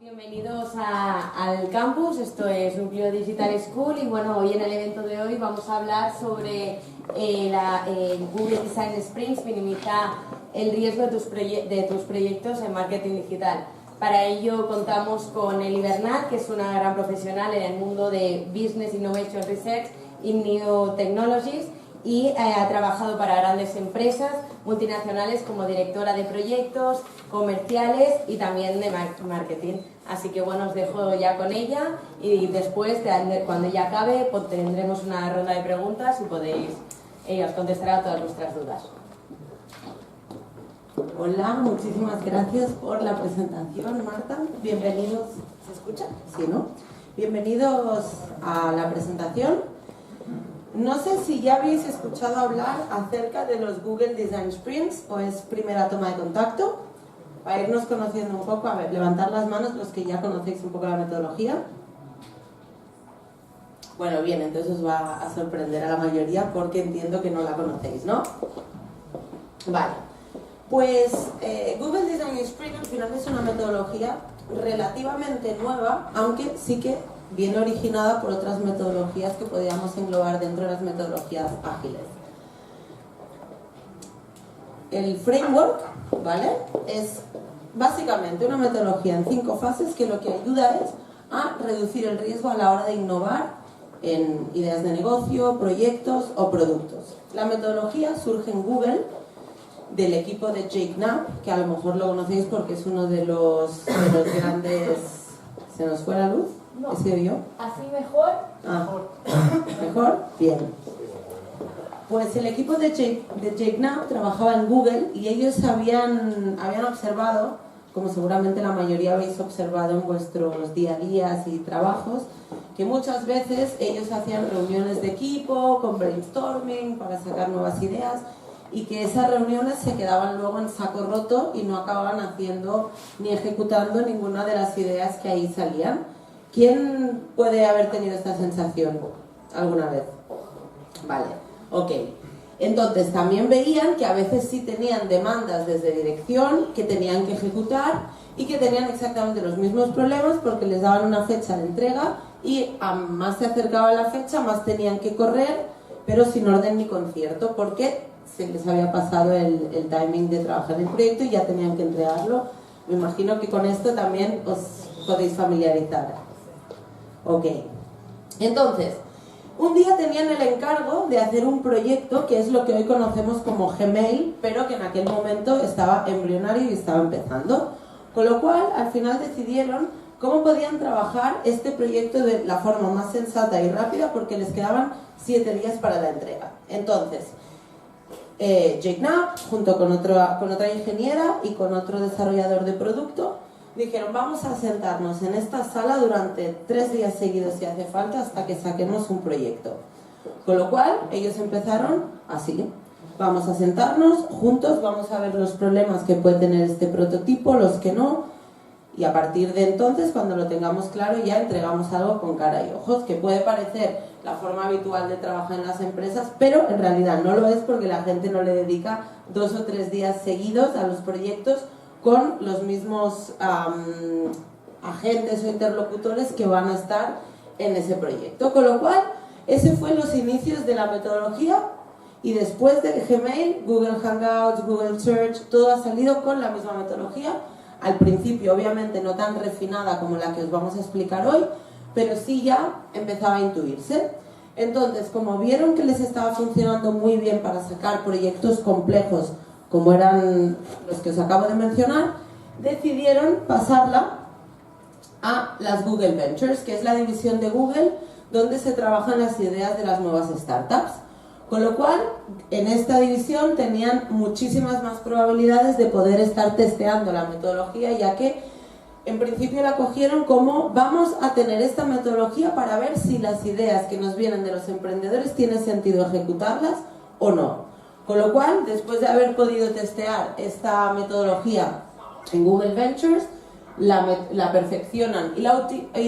Bienvenidos al campus, esto es Núcleo Digital School y bueno, hoy en el evento de hoy vamos a hablar sobre Google Design Sprints, minimiza el riesgo de tus proyectos en marketing digital. Para ello contamos con Eli Bernat, que es una gran profesional en el mundo de Business Innovation Research y New Technologies y ha trabajado para grandes empresas multinacionales como directora de proyectos comerciales y también de marketing. Así que bueno, os dejo ya con ella y después, cuando ella acabe, pues tendremos una ronda de preguntas y ella os contestará a todas vuestras dudas. Hola, muchísimas gracias por la presentación, Marta. Bienvenidos, ¿se escucha? Sí, ¿no? Bienvenidos a la presentación. No sé si ya habéis escuchado hablar acerca de los Google Design Sprints o es primera toma de contacto. Para irnos conociendo un poco, a ver, levantar las manos los que ya conocéis un poco la metodología. Bueno, bien, entonces os va a sorprender a la mayoría porque entiendo que no la conocéis, ¿no? Vale, pues Google Design Sprint al final es una metodología relativamente nueva, aunque sí que viene originada por otras metodologías que podríamos englobar dentro de las metodologías ágiles. El framework, ¿vale?, es básicamente una metodología en 5 fases que lo que ayuda es a reducir el riesgo a la hora de innovar en ideas de negocio, proyectos o productos. La metodología surge en Google del equipo de Jake Knapp, que a lo mejor lo conocéis porque es uno de los grandes... ¿Se nos fue la luz? No. ¿He sido yo? ¿Así mejor? ¿Mejor? Bien. Pues el equipo de Jake Knapp trabajaba en Google y ellos habían observado, como seguramente la mayoría habéis observado en vuestros día a día y trabajos, que muchas veces ellos hacían reuniones de equipo con brainstorming para sacar nuevas ideas y que esas reuniones se quedaban luego en saco roto y no acababan haciendo ni ejecutando ninguna de las ideas que ahí salían. ¿Quién puede haber tenido esta sensación alguna vez? Vale, ok. Entonces también veían que a veces sí tenían demandas desde dirección que tenían que ejecutar y que tenían exactamente los mismos problemas porque les daban una fecha de entrega y a más se acercaba la fecha, más tenían que correr, pero sin orden ni concierto porque se les había pasado el timing de trabajar en el proyecto y ya tenían que entregarlo. Me imagino que con esto también os podéis familiarizar. Ok, entonces, un día tenían el encargo de hacer un proyecto que es lo que hoy conocemos como Gmail, pero que en aquel momento estaba embrionario y estaba empezando. Con lo cual, al final decidieron cómo podían trabajar este proyecto de la forma más sensata y rápida porque les quedaban 7 días para la entrega. Entonces, Jake Knapp, junto con otra ingeniera y con otro desarrollador de producto, dijeron, vamos a sentarnos en esta sala durante 3 días seguidos si hace falta hasta que saquemos un proyecto. Con lo cual, ellos empezaron así. Vamos a sentarnos juntos, vamos a ver los problemas que puede tener este prototipo, los que no, y a partir de entonces, cuando lo tengamos claro, ya entregamos algo con cara y ojos, que puede parecer la forma habitual de trabajar en las empresas, pero en realidad no lo es porque la gente no le dedica 2 o 3 días seguidos a los proyectos con los mismos agentes o interlocutores que van a estar en ese proyecto. Con lo cual, ese fue los inicios de la metodología y después de Gmail, Google Hangouts, Google Search, todo ha salido con la misma metodología. Al principio, obviamente, no tan refinada como la que os vamos a explicar hoy, pero sí ya empezaba a intuirse. Entonces, como vieron que les estaba funcionando muy bien para sacar proyectos complejos como eran los que os acabo de mencionar, decidieron pasarla a las Google Ventures, que es la división de Google donde se trabajan las ideas de las nuevas startups. Con lo cual, en esta división tenían muchísimas más probabilidades de poder estar testeando la metodología, ya que en principio la cogieron como vamos a tener esta metodología para ver si las ideas que nos vienen de los emprendedores tiene sentido ejecutarlas o no. Con lo cual, después de haber podido testear esta metodología en Google Ventures, la perfeccionan y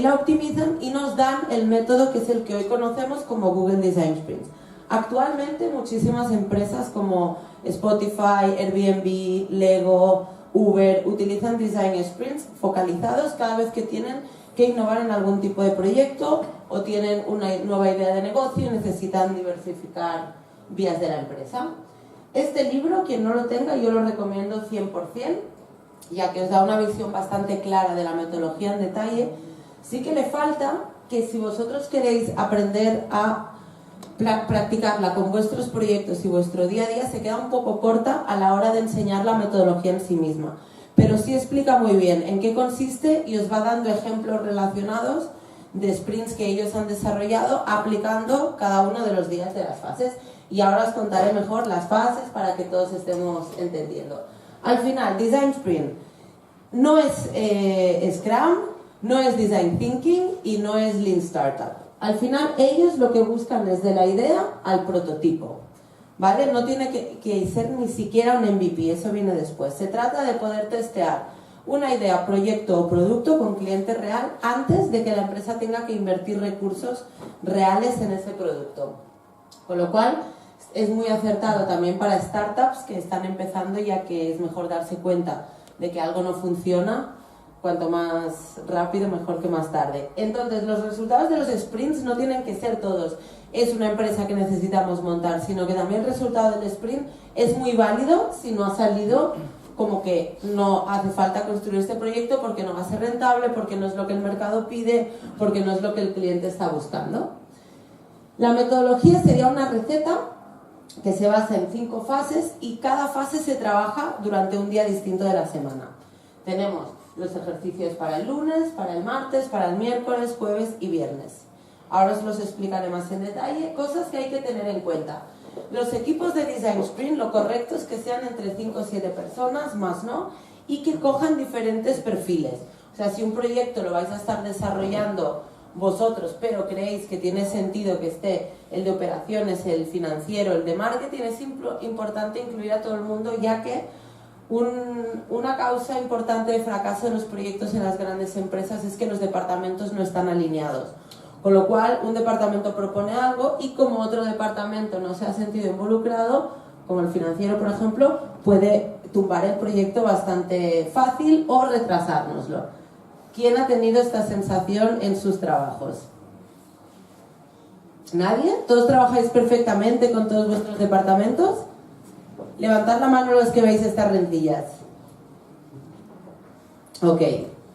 la optimizan y nos dan el método que es el que hoy conocemos como Google Design Sprints. Actualmente muchísimas empresas como Spotify, Airbnb, Lego Uber utilizan design sprints focalizados cada vez que tienen que innovar en algún tipo de proyecto o tienen una nueva idea de negocio y necesitan diversificar vías de la empresa. Este libro, quien no lo tenga, yo lo recomiendo 100%, ya que os da una visión bastante clara de la metodología en detalle. Sí que le falta que si vosotros queréis aprender a practicarla con vuestros proyectos y vuestro día a día, se queda un poco corta a la hora de enseñar la metodología en sí misma. Pero sí explica muy bien en qué consiste y os va dando ejemplos relacionados de sprints que ellos han desarrollado aplicando cada uno de los días de las fases. Y ahora os contaré mejor las fases para que todos estemos entendiendo. Al final, Design Sprint no es Scrum, no es Design Thinking y no es Lean Startup. Al final, ellos lo que buscan es de la idea al prototipo, ¿vale? No tiene que ser ni siquiera un MVP, eso viene después. Se trata de poder testear una idea, proyecto o producto con cliente real antes de que la empresa tenga que invertir recursos reales en ese producto. Con lo cual, es muy acertado también para startups que están empezando, ya que es mejor darse cuenta de que algo no funciona. Cuanto más rápido, mejor que más tarde. Entonces, los resultados de los sprints no tienen que ser todos es una empresa que necesitamos montar, sino que también el resultado del sprint es muy válido si no ha salido como que no hace falta construir este proyecto porque no va a ser rentable, porque no es lo que el mercado pide, porque no es lo que el cliente está buscando. La metodología sería una receta que se basa en 5 fases y cada fase se trabaja durante un día distinto de la semana. Tenemos los ejercicios para el lunes, para el martes, para el miércoles, jueves y viernes. Ahora os los explicaré más en detalle, cosas que hay que tener en cuenta. Los equipos de Design Sprint, lo correcto es que sean entre 5 o 7 personas, más no, y que cojan diferentes perfiles. O sea, si un proyecto lo vais a estar desarrollando vosotros, pero creéis que tiene sentido que esté el de operaciones, el financiero, el de marketing, es importante incluir a todo el mundo, ya que una causa importante de fracaso de los proyectos en las grandes empresas es que los departamentos no están alineados. Con lo cual, un departamento propone algo y como otro departamento no se ha sentido involucrado, como el financiero, por ejemplo, puede tumbar el proyecto bastante fácil o retrasárnoslo. ¿Quién ha tenido esta sensación en sus trabajos? ¿Nadie? ¿Todos trabajáis perfectamente con todos vuestros departamentos? Levantad la mano los que veis estas rencillas. Ok,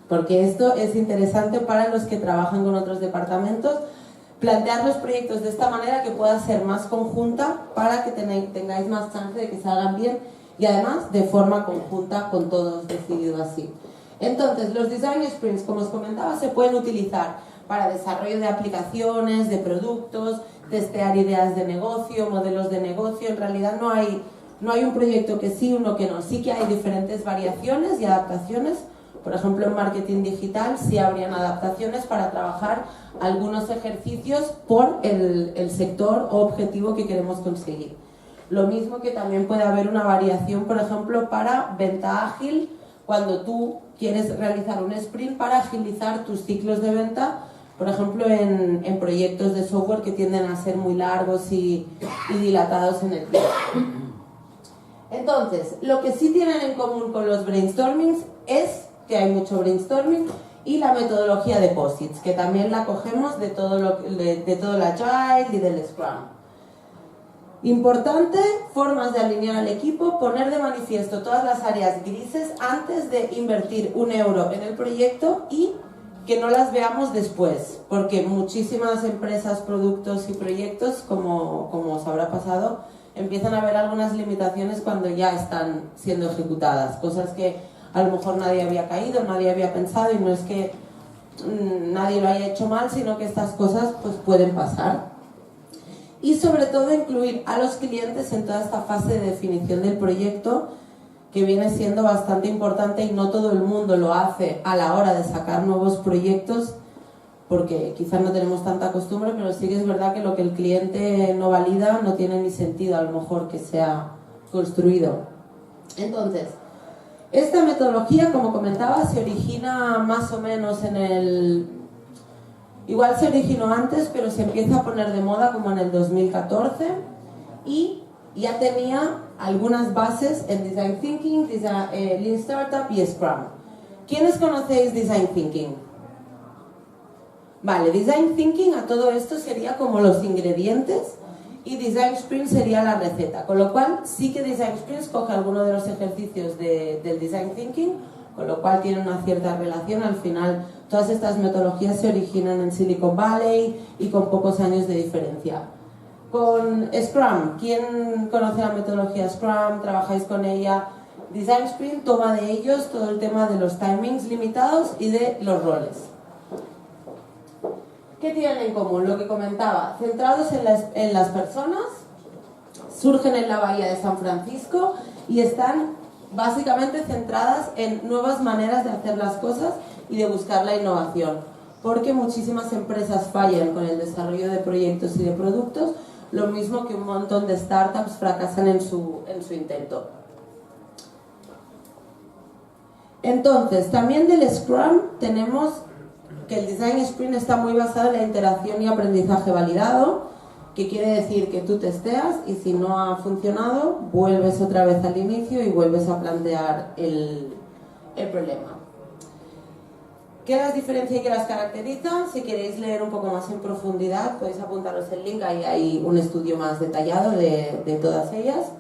porque esto es interesante para los que trabajan con otros departamentos. Plantear los proyectos de esta manera que pueda ser más conjunta para que tengáis más chance de que salgan bien y además de forma conjunta con todos decidido así. Entonces, los Design Sprints, como os comentaba, se pueden utilizar para desarrollo de aplicaciones, de productos, testear ideas de negocio, modelos de negocio. En realidad no hay un proyecto que sí, uno que no. Sí que hay diferentes variaciones y adaptaciones. Por ejemplo, en marketing digital sí habrían adaptaciones para trabajar algunos ejercicios por el sector o objetivo que queremos conseguir. Lo mismo que también puede haber una variación, por ejemplo, para venta ágil, cuando tú quieres realizar un sprint para agilizar tus ciclos de venta, por ejemplo, en proyectos de software que tienden a ser muy largos y dilatados en el tiempo. Entonces, lo que sí tienen en común con los brainstormings es que hay mucho brainstorming y la metodología de POSITs, que también la cogemos de todo el Agile y del Scrum. Importante, formas de alinear al equipo, poner de manifiesto todas las áreas grises antes de invertir €1 en el proyecto y que no las veamos después, porque muchísimas empresas, productos y proyectos, como os habrá pasado, empiezan a ver algunas limitaciones cuando ya están siendo ejecutadas, cosas que a lo mejor nadie había caído, nadie había pensado y no es que nadie lo haya hecho mal, sino que estas cosas pues pueden pasar. Y sobre todo incluir a los clientes en toda esta fase de definición del proyecto, que viene siendo bastante importante y no todo el mundo lo hace a la hora de sacar nuevos proyectos, porque quizás no tenemos tanta costumbre, pero sí que es verdad que lo que el cliente no valida no tiene ni sentido a lo mejor que sea construido. Entonces, esta metodología, como comentaba, se origina más o menos igual se originó antes, pero se empieza a poner de moda como en el 2014 y ya tenía algunas bases en Design Thinking, Lean Startup y Scrum. ¿Quiénes conocéis Design Thinking? Vale, Design Thinking a todo esto sería como los ingredientes y Design Sprint sería la receta, con lo cual sí que Design Sprint coge alguno de los ejercicios del Design Thinking, con lo cual tiene una cierta relación. Al final todas estas metodologías se originan en Silicon Valley y con pocos años de diferencia. Con Scrum, ¿quién conoce la metodología Scrum? ¿Trabajáis con ella? Design Sprint toma de ellos todo el tema de los timings limitados y de los roles. ¿Qué tienen en común? Lo que comentaba, centrados en las personas, surgen en la bahía de San Francisco y están básicamente centradas en nuevas maneras de hacer las cosas y de buscar la innovación, porque muchísimas empresas fallan con el desarrollo de proyectos y de productos, lo mismo que un montón de startups fracasan en su intento. Entonces, también del Scrum tenemos que el Design Sprint está muy basado en la interacción y aprendizaje validado, que quiere decir que tú testeas y si no ha funcionado, vuelves otra vez al inicio y vuelves a plantear el problema. ¿Qué las diferencia y qué las caracteriza? Si queréis leer un poco más en profundidad, podéis apuntaros el link, ahí hay un estudio más detallado de todas ellas.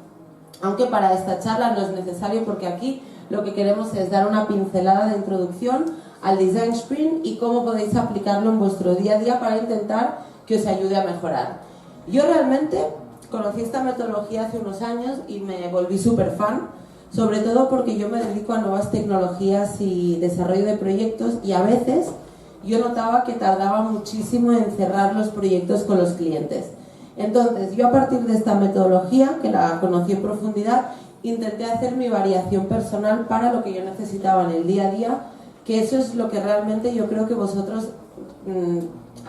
Aunque para esta charla no es necesario, porque aquí lo que queremos es dar una pincelada de introducción al Design Sprint y cómo podéis aplicarlo en vuestro día a día para intentar que os ayude a mejorar. Yo realmente conocí esta metodología hace unos años y me volví súper fan, sobre todo porque yo me dedico a nuevas tecnologías y desarrollo de proyectos y a veces yo notaba que tardaba muchísimo en cerrar los proyectos con los clientes. Entonces yo a partir de esta metodología, que la conocí en profundidad, intenté hacer mi variación personal para lo que yo necesitaba en el día a día, que eso es lo que realmente yo creo que vosotros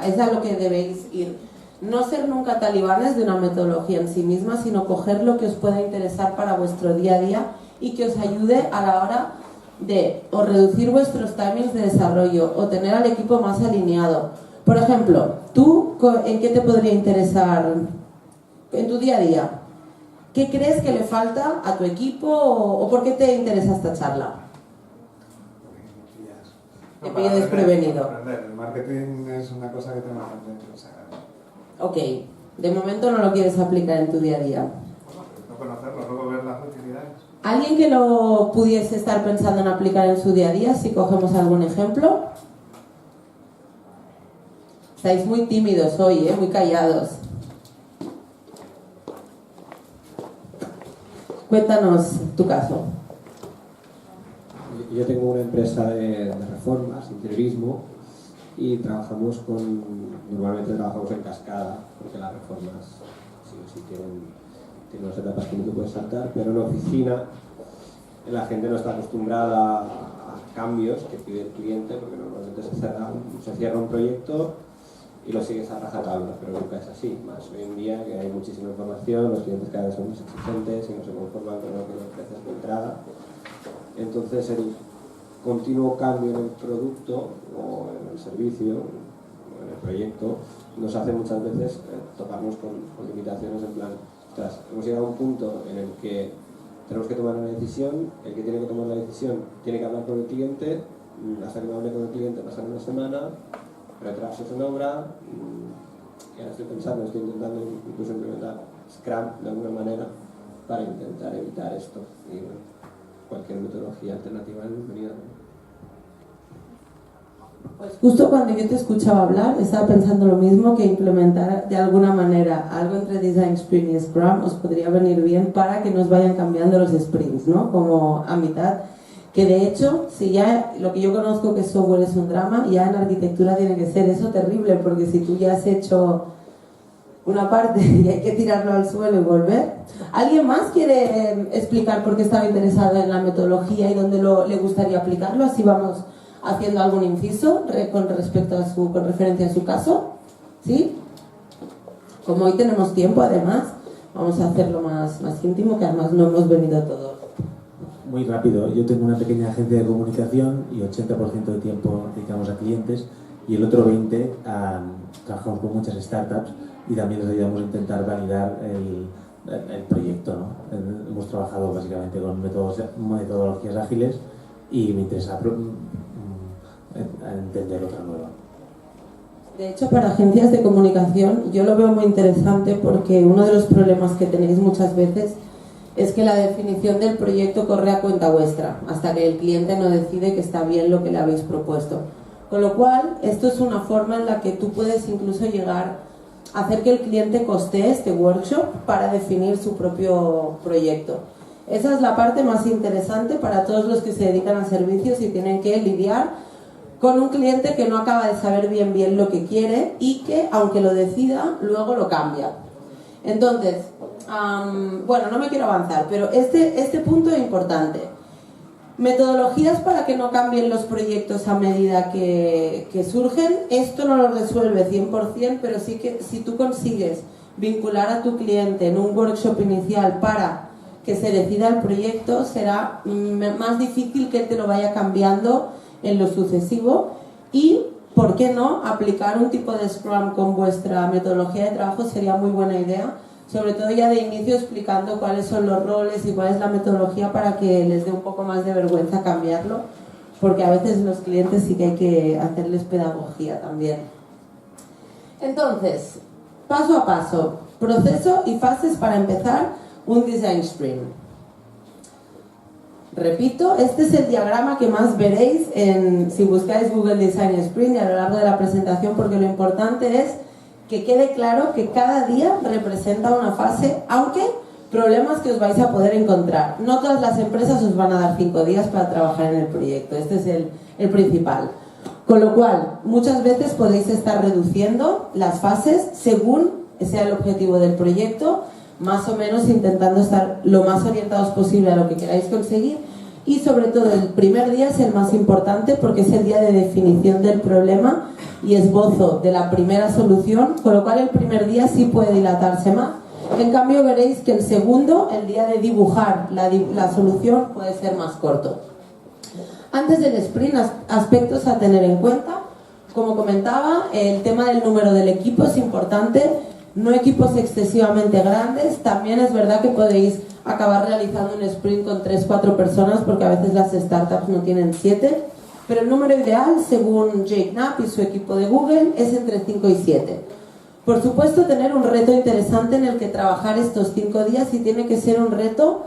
es a lo que debéis ir. No ser nunca talibanes de una metodología en sí misma, sino coger lo que os pueda interesar para vuestro día a día y que os ayude a la hora de o reducir vuestros timings de desarrollo o tener al equipo más alineado. Por ejemplo, ¿tú en qué te podría interesar en tu día a día? ¿Qué crees que le falta a tu equipo o por qué te interesa esta charla? Te pillo desprevenido. El marketing es una cosa que tengo que pensar. Ok, de momento no lo quieres aplicar en tu día a día. No conocerlo, luego ver las utilidades. ¿Alguien que lo pudiese estar pensando en aplicar en su día a día, si cogemos algún ejemplo? Estáis muy tímidos hoy, muy callados. Cuéntanos tu caso. Yo tengo una empresa de reformas, interiorismo, y normalmente trabajamos en cascada, porque las reformas sí o sí tienen unas etapas que no te puedes saltar, pero en oficina la gente no está acostumbrada a cambios que pide el cliente, porque normalmente se cierra un proyecto y lo sigues a rajatabla, pero nunca es así. Más hoy en día que hay muchísima información, los clientes cada vez son más exigentes y no se conforman con lo que le ofreces de entrada. Entonces el continuo cambio en el producto o en el servicio o en el proyecto nos hace muchas veces toparnos con limitaciones en plan, ostras, hemos llegado a un punto en el que tenemos que tomar una decisión, el que tiene que tomar la decisión tiene que hablar con el cliente, hasta que no hable con el cliente pasar una semana, retrasos en obra, y ahora estoy intentando incluso implementar Scrum de alguna manera para intentar evitar esto. Y bueno, cualquier metodología alternativa es bienvenida. Pues justo cuando yo te escuchaba hablar, estaba pensando lo mismo, que implementar de alguna manera algo entre Design Sprint y Scrum os podría venir bien para que nos vayan cambiando los sprints, ¿no? Como a mitad. Que de hecho, si ya lo que yo conozco que software es un drama, ya en arquitectura tiene que ser eso terrible, porque si tú ya has hecho una parte y hay que tirarlo al suelo y volver. ¿Alguien más quiere explicar por qué estaba interesado en la metodología y dónde le gustaría aplicarlo? Así vamos haciendo algún inciso con referencia a su caso. ¿Sí? Como hoy tenemos tiempo, además, vamos a hacerlo más íntimo, que además no hemos venido todos. Muy rápido, yo tengo una pequeña agencia de comunicación y 80% de tiempo dedicamos a clientes y el otro 20% trabajamos con muchas startups y también les ayudamos a intentar validar el proyecto, ¿no? Hemos trabajado básicamente con metodologías ágiles y me interesa entender otra nueva. De hecho, para agencias de comunicación yo lo veo muy interesante porque uno de los problemas que tenéis muchas veces es que la definición del proyecto corre a cuenta vuestra hasta que el cliente no decide que está bien lo que le habéis propuesto. Con lo cual, esto es una forma en la que tú puedes incluso llegar a hacer que el cliente costee este workshop para definir su propio proyecto. Esa es la parte más interesante para todos los que se dedican a servicios y tienen que lidiar con un cliente que no acaba de saber bien lo que quiere y que, aunque lo decida, luego lo cambia. Entonces, bueno, no me quiero avanzar, pero este punto es importante. Metodologías para que no cambien los proyectos a medida que surgen. Esto no lo resuelve 100%, pero sí que si tú consigues vincular a tu cliente en un workshop inicial para que se decida el proyecto, será más difícil que él te lo vaya cambiando en lo sucesivo. Y, ¿por qué no?, aplicar un tipo de Scrum con vuestra metodología de trabajo sería muy buena idea, sobre todo ya de inicio explicando cuáles son los roles y cuál es la metodología para que les dé un poco más de vergüenza cambiarlo, porque a veces los clientes sí que hay que hacerles pedagogía también. Entonces, paso a paso, proceso y fases para empezar un Design Sprint. Repito, este es el diagrama que más veréis si buscáis Google Design Sprint y a lo largo de la presentación, porque lo importante es que quede claro que cada día representa una fase, aunque problemas que os vais a poder encontrar. No todas las empresas os van a dar 5 días para trabajar en el proyecto, este es el principal. Con lo cual, muchas veces podéis estar reduciendo las fases según sea el objetivo del proyecto, más o menos intentando estar lo más orientados posible a lo que queráis conseguir, y sobre todo el primer día es el más importante porque es el día de definición del problema y esbozo de la primera solución, con lo cual el primer día sí puede dilatarse más. En cambio veréis que el segundo, el día de dibujar la solución, puede ser más corto. Antes del sprint, aspectos a tener en cuenta. Como comentaba, el tema del número del equipo es importante. No equipos excesivamente grandes. También es verdad que podéis acabar realizando un sprint con 3-4 personas porque a veces las startups no tienen 7, pero el número ideal, según Jake Knapp y su equipo de Google, es entre 5 y 7. Por supuesto, tener un reto interesante en el que trabajar estos 5 días, y tiene que ser un reto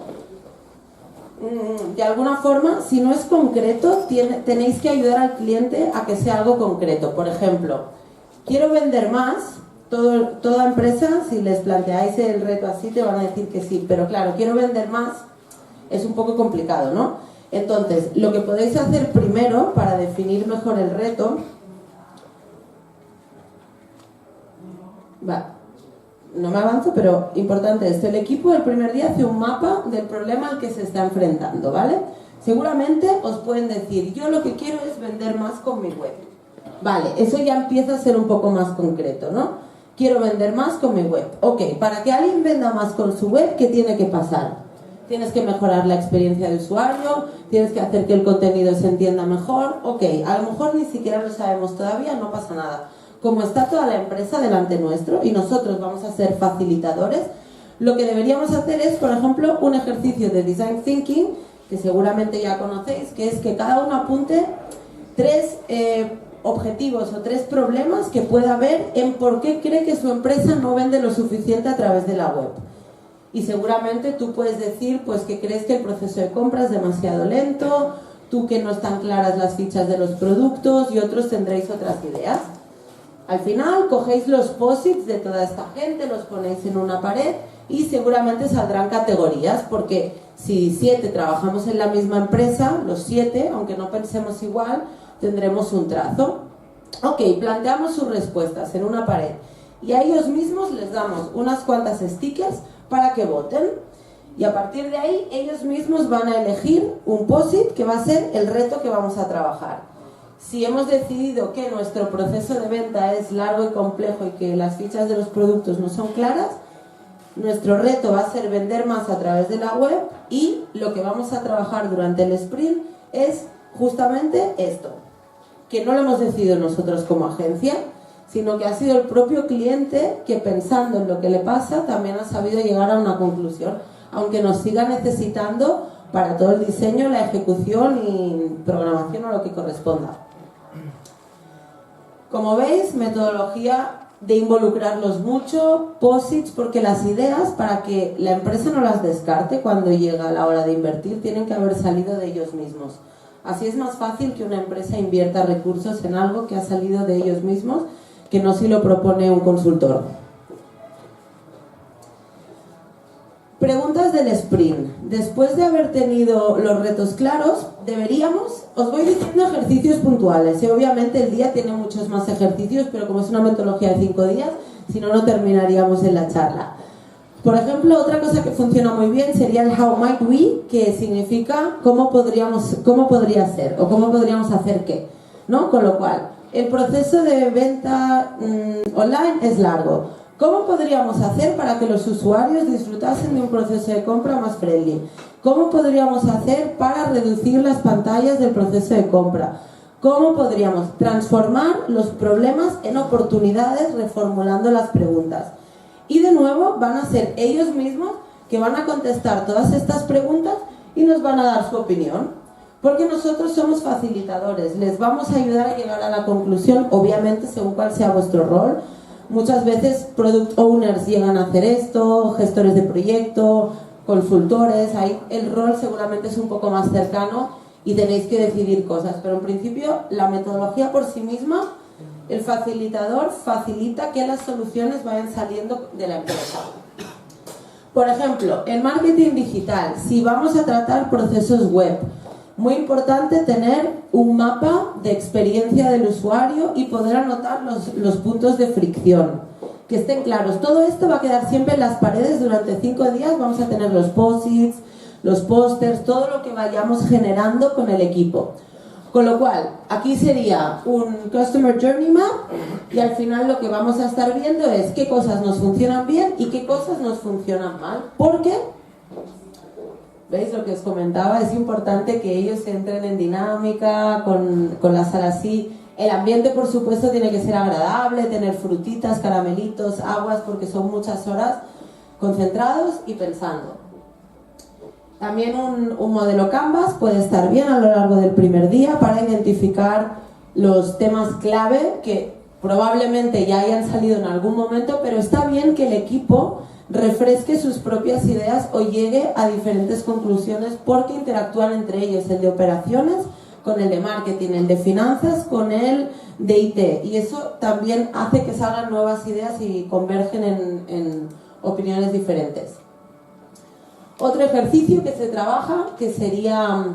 de alguna forma. Si no es concreto, tenéis que ayudar al cliente a que sea algo concreto. Por ejemplo, quiero vender más. Toda empresa, si les planteáis el reto así, te van a decir que sí, pero claro, quiero vender más, es un poco complicado, ¿no? Entonces, lo que podéis hacer primero para definir mejor el reto, no me avanzo, pero importante esto, el equipo el primer día hace un mapa del problema al que se está enfrentando, ¿vale? Seguramente os pueden decir, yo lo que quiero es vender más con mi web. Vale, eso ya empieza a ser un poco más concreto, ¿no? Quiero vender más con mi web. Ok, para que alguien venda más con su web, ¿qué tiene que pasar? Tienes que mejorar la experiencia de usuario, tienes que hacer que el contenido se entienda mejor. Ok, a lo mejor ni siquiera lo sabemos todavía, no pasa nada. Como está toda la empresa delante nuestro y nosotros vamos a ser facilitadores, lo que deberíamos hacer es, por ejemplo, un ejercicio de Design Thinking, que seguramente ya conocéis, que es que cada uno apunte 3 objetivos o 3 problemas que pueda haber en por qué cree que su empresa no vende lo suficiente a través de la web. Y seguramente tú puedes decir pues que crees que el proceso de compra es demasiado lento, tú que no están claras las fichas de los productos, y otros tendréis otras ideas. Al final cogéis los posits de toda esta gente, los ponéis en una pared y seguramente saldrán categorías, porque si 7 trabajamos en la misma empresa, los 7, aunque no pensemos igual, tendremos un trazo. Ok, planteamos sus respuestas en una pared y a ellos mismos les damos unas cuantas stickers para que voten, y a partir de ahí ellos mismos van a elegir un post-it que va a ser el reto que vamos a trabajar. Si hemos decidido que nuestro proceso de venta es largo y complejo y que las fichas de los productos no son claras, nuestro reto va a ser vender más a través de la web, y lo que vamos a trabajar durante el sprint es justamente esto, que no lo hemos decidido nosotros como agencia, sino que ha sido el propio cliente que, pensando en lo que le pasa, también ha sabido llegar a una conclusión, aunque nos siga necesitando para todo el diseño, la ejecución y programación o lo que corresponda. Como veis, metodología de involucrarlos mucho, posits, porque las ideas, para que la empresa no las descarte cuando llega la hora de invertir, tienen que haber salido de ellos mismos. Así es más fácil que una empresa invierta recursos en algo que ha salido de ellos mismos, que no si lo propone un consultor. Preguntas del sprint. Después de haber tenido los retos claros, os voy diciendo ejercicios puntuales. Y obviamente el día tiene muchos más ejercicios, pero como es una metodología de 5 días, si no, no terminaríamos en la charla. Por ejemplo, otra cosa que funciona muy bien sería el how might we, que significa cómo podría ser o cómo podríamos hacer qué, ¿no? Con lo cual, el proceso de venta online es largo. ¿Cómo podríamos hacer para que los usuarios disfrutasen de un proceso de compra más friendly? ¿Cómo podríamos hacer para reducir las pantallas del proceso de compra? ¿Cómo podríamos transformar los problemas en oportunidades reformulando las preguntas? Y de nuevo van a ser ellos mismos que van a contestar todas estas preguntas y nos van a dar su opinión. Porque nosotros somos facilitadores, les vamos a ayudar a llegar a la conclusión, obviamente según cuál sea vuestro rol. Muchas veces product owners llegan a hacer esto, gestores de proyecto, consultores, ahí el rol seguramente es un poco más cercano y tenéis que decidir cosas, pero en principio la metodología por sí misma, el facilitador facilita que las soluciones vayan saliendo de la empresa. Por ejemplo, en marketing digital, si vamos a tratar procesos web, muy importante tener un mapa de experiencia del usuario y poder anotar los puntos de fricción, que estén claros. Todo esto va a quedar siempre en las paredes durante 5 días. Vamos a tener los post-its, los pósters, todo lo que vayamos generando con el equipo. Con lo cual, aquí sería un Customer Journey Map y al final lo que vamos a estar viendo es qué cosas nos funcionan bien y qué cosas nos funcionan mal. Porque, ¿veis lo que os comentaba? Es importante que ellos entren en dinámica con la sala así. El ambiente, por supuesto, tiene que ser agradable, tener frutitas, caramelitos, aguas, porque son muchas horas concentrados y pensando. También un modelo Canvas puede estar bien a lo largo del primer día para identificar los temas clave que probablemente ya hayan salido en algún momento, pero está bien que el equipo refresque sus propias ideas o llegue a diferentes conclusiones porque interactúan entre ellos, el de operaciones con el de marketing, el de finanzas con el de IT, y eso también hace que salgan nuevas ideas y convergen en opiniones diferentes. Otro ejercicio que se trabaja, que sería,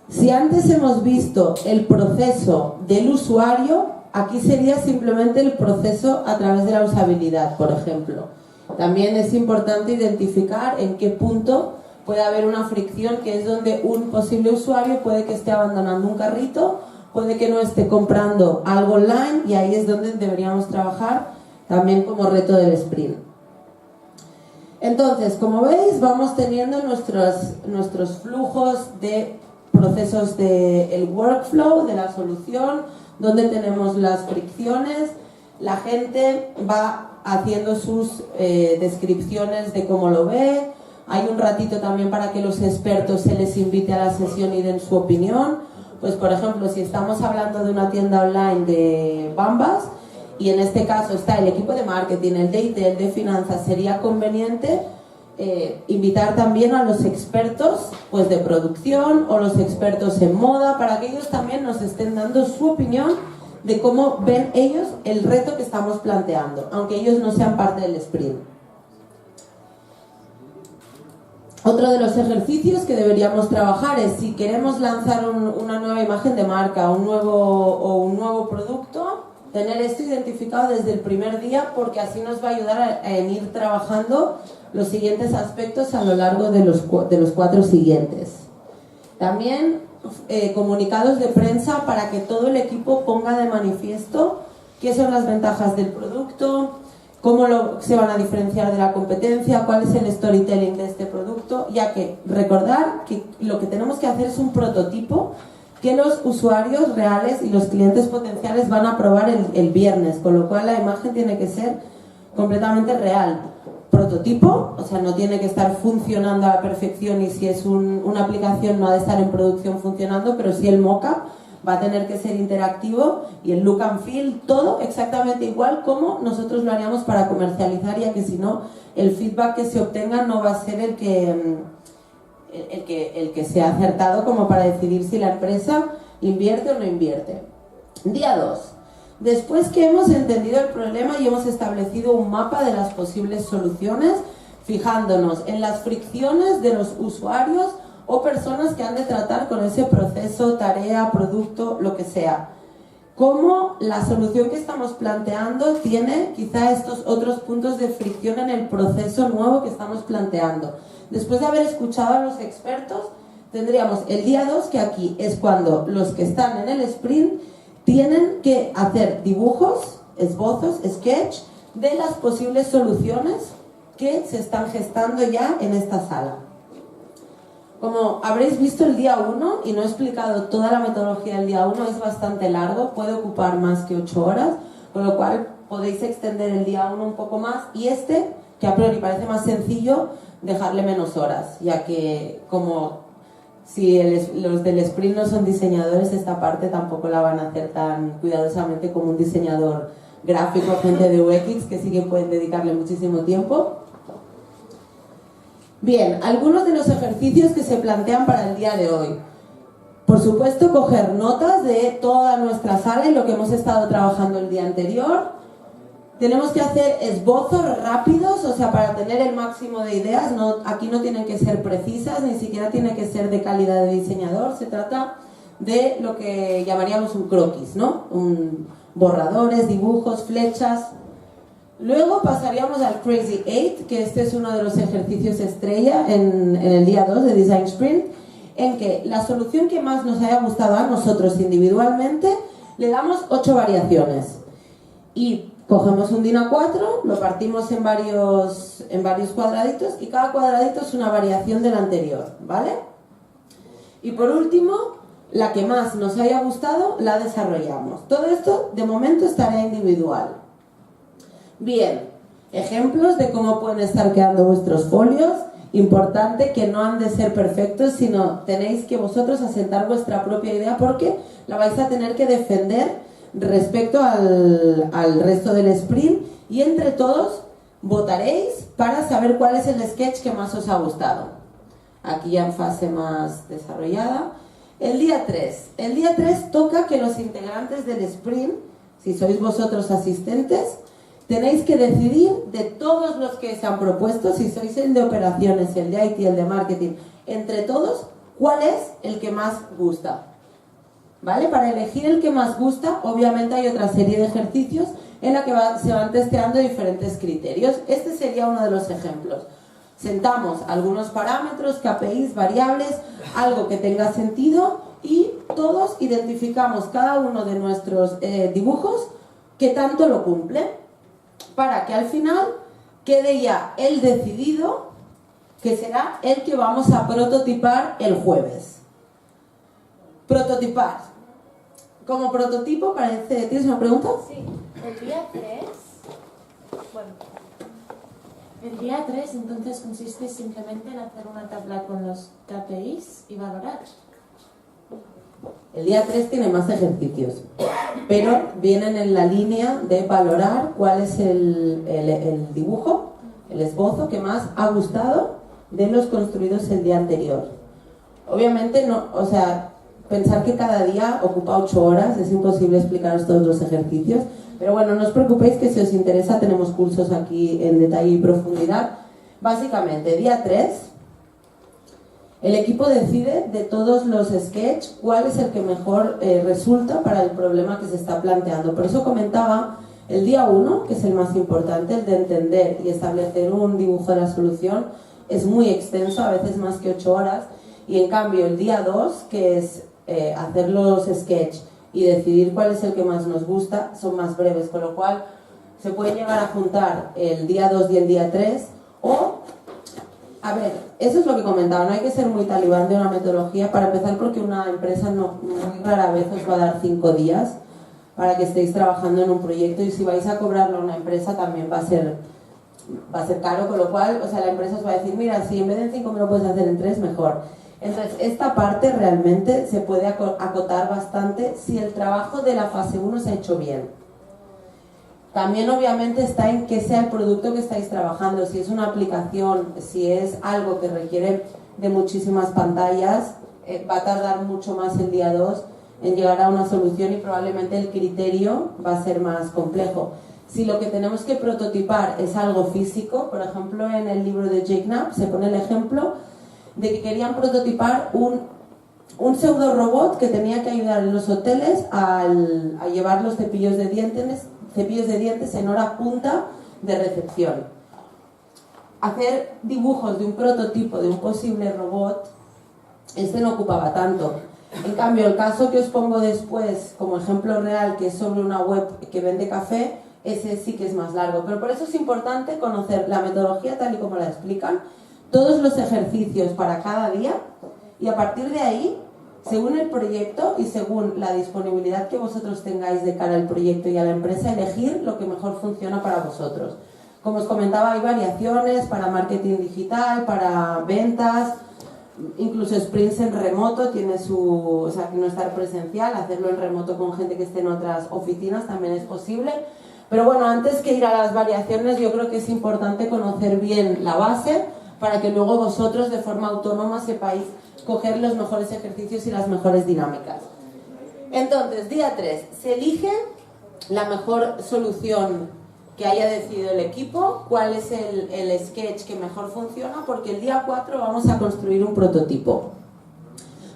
si antes hemos visto el proceso del usuario, aquí sería simplemente el proceso a través de la usabilidad, por ejemplo. También es importante identificar en qué punto puede haber una fricción, que es donde un posible usuario puede que esté abandonando un carrito, puede que no esté comprando algo online, y ahí es donde deberíamos trabajar también como reto del sprint. Entonces, como veis, vamos teniendo nuestros flujos de procesos del workflow, de la solución, donde tenemos las fricciones, la gente va haciendo sus descripciones de cómo lo ve. Hay un ratito también para que los expertos se les invite a la sesión y den su opinión. Pues por ejemplo, si estamos hablando de una tienda online de Bambas y en este caso está el equipo de marketing, el de IT, el de finanzas, sería conveniente invitar también a los expertos pues de producción o los expertos en moda, para que ellos también nos estén dando su opinión de cómo ven ellos el reto que estamos planteando, aunque ellos no sean parte del sprint. Otro de los ejercicios que deberíamos trabajar es, si queremos lanzar una nueva imagen de marca, un nuevo producto, tener esto identificado desde el primer día, porque así nos va a ayudar a ir trabajando los siguientes aspectos a lo largo de los 4 siguientes. También comunicados de prensa para que todo el equipo ponga de manifiesto qué son las ventajas del producto, cómo se van a diferenciar de la competencia, cuál es el storytelling de este producto, ya que recordar que lo que tenemos que hacer es un prototipo que los usuarios reales y los clientes potenciales van a probar el viernes, con lo cual la imagen tiene que ser completamente real. Prototipo, o sea, no tiene que estar funcionando a la perfección, y si es una aplicación no ha de estar en producción funcionando, pero sí el mockup va a tener que ser interactivo, y el look and feel, todo exactamente igual como nosotros lo haríamos para comercializar, ya que si no, el feedback que se obtenga no va a ser el que sea acertado como para decidir si la empresa invierte o no invierte. Día 2. Después que hemos entendido el problema y hemos establecido un mapa de las posibles soluciones, fijándonos en las fricciones de los usuarios o personas que han de tratar con ese proceso, tarea, producto, lo que sea. Cómo la solución que estamos planteando tiene quizá estos otros puntos de fricción en el proceso nuevo que estamos planteando. Después de haber escuchado a los expertos, tendríamos el día 2, que aquí es cuando los que están en el sprint tienen que hacer dibujos, esbozos, sketch, de las posibles soluciones que se están gestando ya en esta sala. Como habréis visto, el día 1, y no he explicado toda la metodología del día 1, es bastante largo, puede ocupar más que 8 horas, con lo cual podéis extender el día 1 un poco más, y este, que a priori parece más sencillo, dejarle menos horas, ya que como si los del sprint no son diseñadores, esta parte tampoco la van a hacer tan cuidadosamente como un diseñador gráfico, gente de UX, que sí que pueden dedicarle muchísimo tiempo. Bien, algunos de los ejercicios que se plantean para el día de hoy. Por supuesto, coger notas de toda nuestra sala y lo que hemos estado trabajando el día anterior. Tenemos que hacer esbozos rápidos, o sea, para tener el máximo de ideas. Aquí no tienen que ser precisas, ni siquiera tiene que ser de calidad de diseñador. Se trata de lo que llamaríamos un croquis, ¿no? Borradores, dibujos, flechas. Luego pasaríamos al Crazy 8, que este es uno de los ejercicios estrella en el día 2 de Design Sprint, en que la solución que más nos haya gustado a nosotros individualmente, le damos 8 variaciones. Y cogemos un DIN A4, lo partimos en varios cuadraditos, y cada cuadradito es una variación del anterior, ¿vale? Y por último, la que más nos haya gustado, la desarrollamos. Todo esto, de momento, es tarea individual. Bien, ejemplos de cómo pueden estar quedando vuestros folios. Importante que no han de ser perfectos, sino tenéis que vosotros asentar vuestra propia idea, porque la vais a tener que defender respecto al resto del sprint, y entre todos votaréis para saber cuál es el sketch que más os ha gustado. Aquí ya en fase más desarrollada. El día 3. El día 3 toca que los integrantes del sprint, si sois vosotros asistentes, tenéis que decidir de todos los que se han propuesto, si sois el de operaciones, el de IT, el de marketing, entre todos, cuál es el que más gusta. ¿Vale? Para elegir el que más gusta, obviamente hay otra serie de ejercicios en la que se van testeando diferentes criterios. Este sería uno de los ejemplos. Sentamos algunos parámetros, KPIs, variables, algo que tenga sentido, y todos identificamos cada uno de nuestros dibujos que tanto lo cumple, para que al final quede ya el decidido, que será el que vamos a prototipar el jueves. Prototipar. Como prototipo parece... ¿Tienes una pregunta? Sí. El día 3... Bueno. El día 3 entonces consiste simplemente en hacer una tabla con los KPIs y valorar. El día 3 tiene más ejercicios, pero vienen en la línea de valorar cuál es el dibujo, el esbozo que más ha gustado de los construidos el día anterior. Obviamente no, o sea, pensar que cada día ocupa 8 horas, es imposible explicaros todos los ejercicios, pero bueno, no os preocupéis que si os interesa tenemos cursos aquí en detalle y profundidad. Básicamente, día 3, el equipo decide de todos los sketch cuál es el que mejor resulta para el problema que se está planteando. Por eso comentaba el día 1, que es el más importante, el de entender y establecer un dibujo de la solución, es muy extenso, a veces más que 8 horas, y en cambio el día 2, que es hacer los sketch y decidir cuál es el que más nos gusta, son más breves, con lo cual se puede llegar a juntar el día 2 y el día 3, o A ver, eso es lo que comentaba, no hay que ser muy talibán de una metodología, para empezar porque una empresa muy rara vez os va a dar 5 días para que estéis trabajando en un proyecto, y si vais a cobrarlo a una empresa también va a ser caro, con lo cual, o sea, la empresa os va a decir, mira, si en vez de en 5 me lo puedes hacer en 3, mejor. Entonces, esta parte realmente se puede acotar bastante si el trabajo de la fase 1 se ha hecho bien. También obviamente está en qué sea el producto que estáis trabajando, si es una aplicación, si es algo que requiere de muchísimas pantallas, va a tardar mucho más el día 2 en llegar a una solución, y probablemente el criterio va a ser más complejo. Si lo que tenemos que prototipar es algo físico, por ejemplo en el libro de Jake Knapp se pone el ejemplo de que querían prototipar un pseudo robot que tenía que ayudar en los hoteles a llevar los cepillos de dientes en hora punta de recepción. Hacer dibujos de un prototipo de un posible robot, no ocupaba tanto. En cambio, el caso que os pongo después como ejemplo real, que es sobre una web que vende café, ese sí que es más largo. Pero por eso es importante conocer la metodología tal y como la explican, todos los ejercicios para cada día, y a partir de ahí, según el proyecto y según la disponibilidad que vosotros tengáis de cara al proyecto y a la empresa, elegir lo que mejor funciona para vosotros. Como os comentaba, hay variaciones para marketing digital, para ventas, incluso sprints en remoto, tiene o sea, no estar presencial, hacerlo en remoto con gente que esté en otras oficinas también es posible. Pero bueno, antes que ir a las variaciones, yo creo que es importante conocer bien la base para que luego vosotros de forma autónoma sepáis coger los mejores ejercicios y las mejores dinámicas. Entonces, día 3, se elige la mejor solución que haya decidido el equipo, cuál es el sketch que mejor funciona, porque el día 4 vamos a construir un prototipo.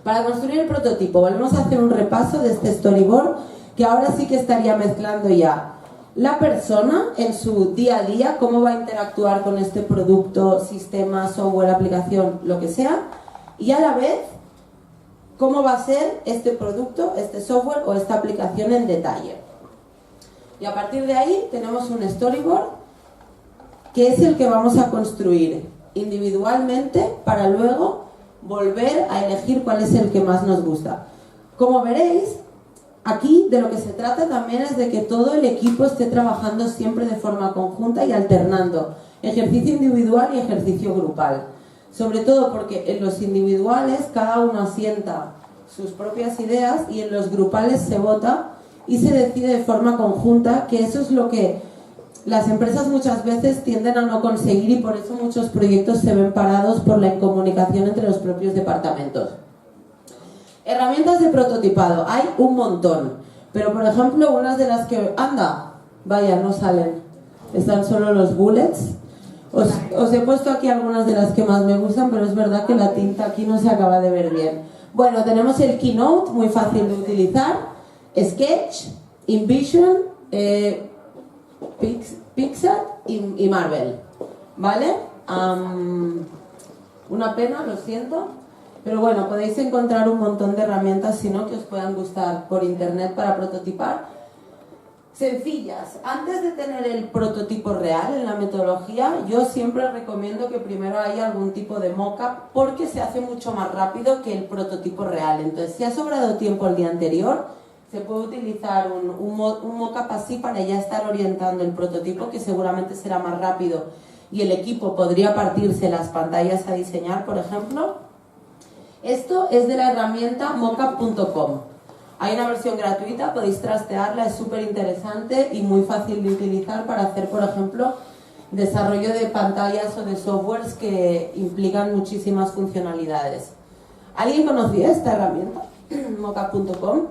Para construir el prototipo volvemos a hacer un repaso de este storyboard, que ahora sí que estaría mezclando ya la persona en su día a día, cómo va a interactuar con este producto, sistema, software, aplicación, lo que sea, y a la vez cómo va a ser este producto, este software o esta aplicación en detalle. Y a partir de ahí tenemos un storyboard que es el que vamos a construir individualmente para luego volver a elegir cuál es el que más nos gusta. Como veréis, aquí de lo que se trata también es de que todo el equipo esté trabajando siempre de forma conjunta y alternando ejercicio individual y ejercicio grupal. Sobre todo porque en los individuales cada uno asienta sus propias ideas y en los grupales se vota y se decide de forma conjunta, que eso es lo que las empresas muchas veces tienden a no conseguir, y por eso muchos proyectos se ven parados por la incomunicación entre los propios departamentos. Herramientas de prototipado, hay un montón, pero por ejemplo unas de las que, vaya, no salen, están solo los bullets. Os he puesto aquí algunas de las que más me gustan, pero es verdad que la tinta aquí no se acaba de ver bien. Bueno, tenemos el Keynote, muy fácil de utilizar, Sketch, InVision, Pixar y Marvel, ¿vale? Una pena, lo siento, pero bueno, podéis encontrar un montón de herramientas, si no, que os puedan gustar por internet para prototipar. Sencillas. Antes de tener el prototipo real en la metodología, yo siempre recomiendo que primero haya algún tipo de mock-up, porque se hace mucho más rápido que el prototipo real. Entonces, si ha sobrado tiempo el día anterior, se puede utilizar un mock-up así para ya estar orientando el prototipo, que seguramente será más rápido y el equipo podría partirse las pantallas a diseñar, por ejemplo. Esto es de la herramienta mockup.com. Hay una versión gratuita, podéis trastearla, es súper interesante y muy fácil de utilizar para hacer, por ejemplo, desarrollo de pantallas o de softwares que implican muchísimas funcionalidades. ¿Alguien conocía esta herramienta? mockup.com.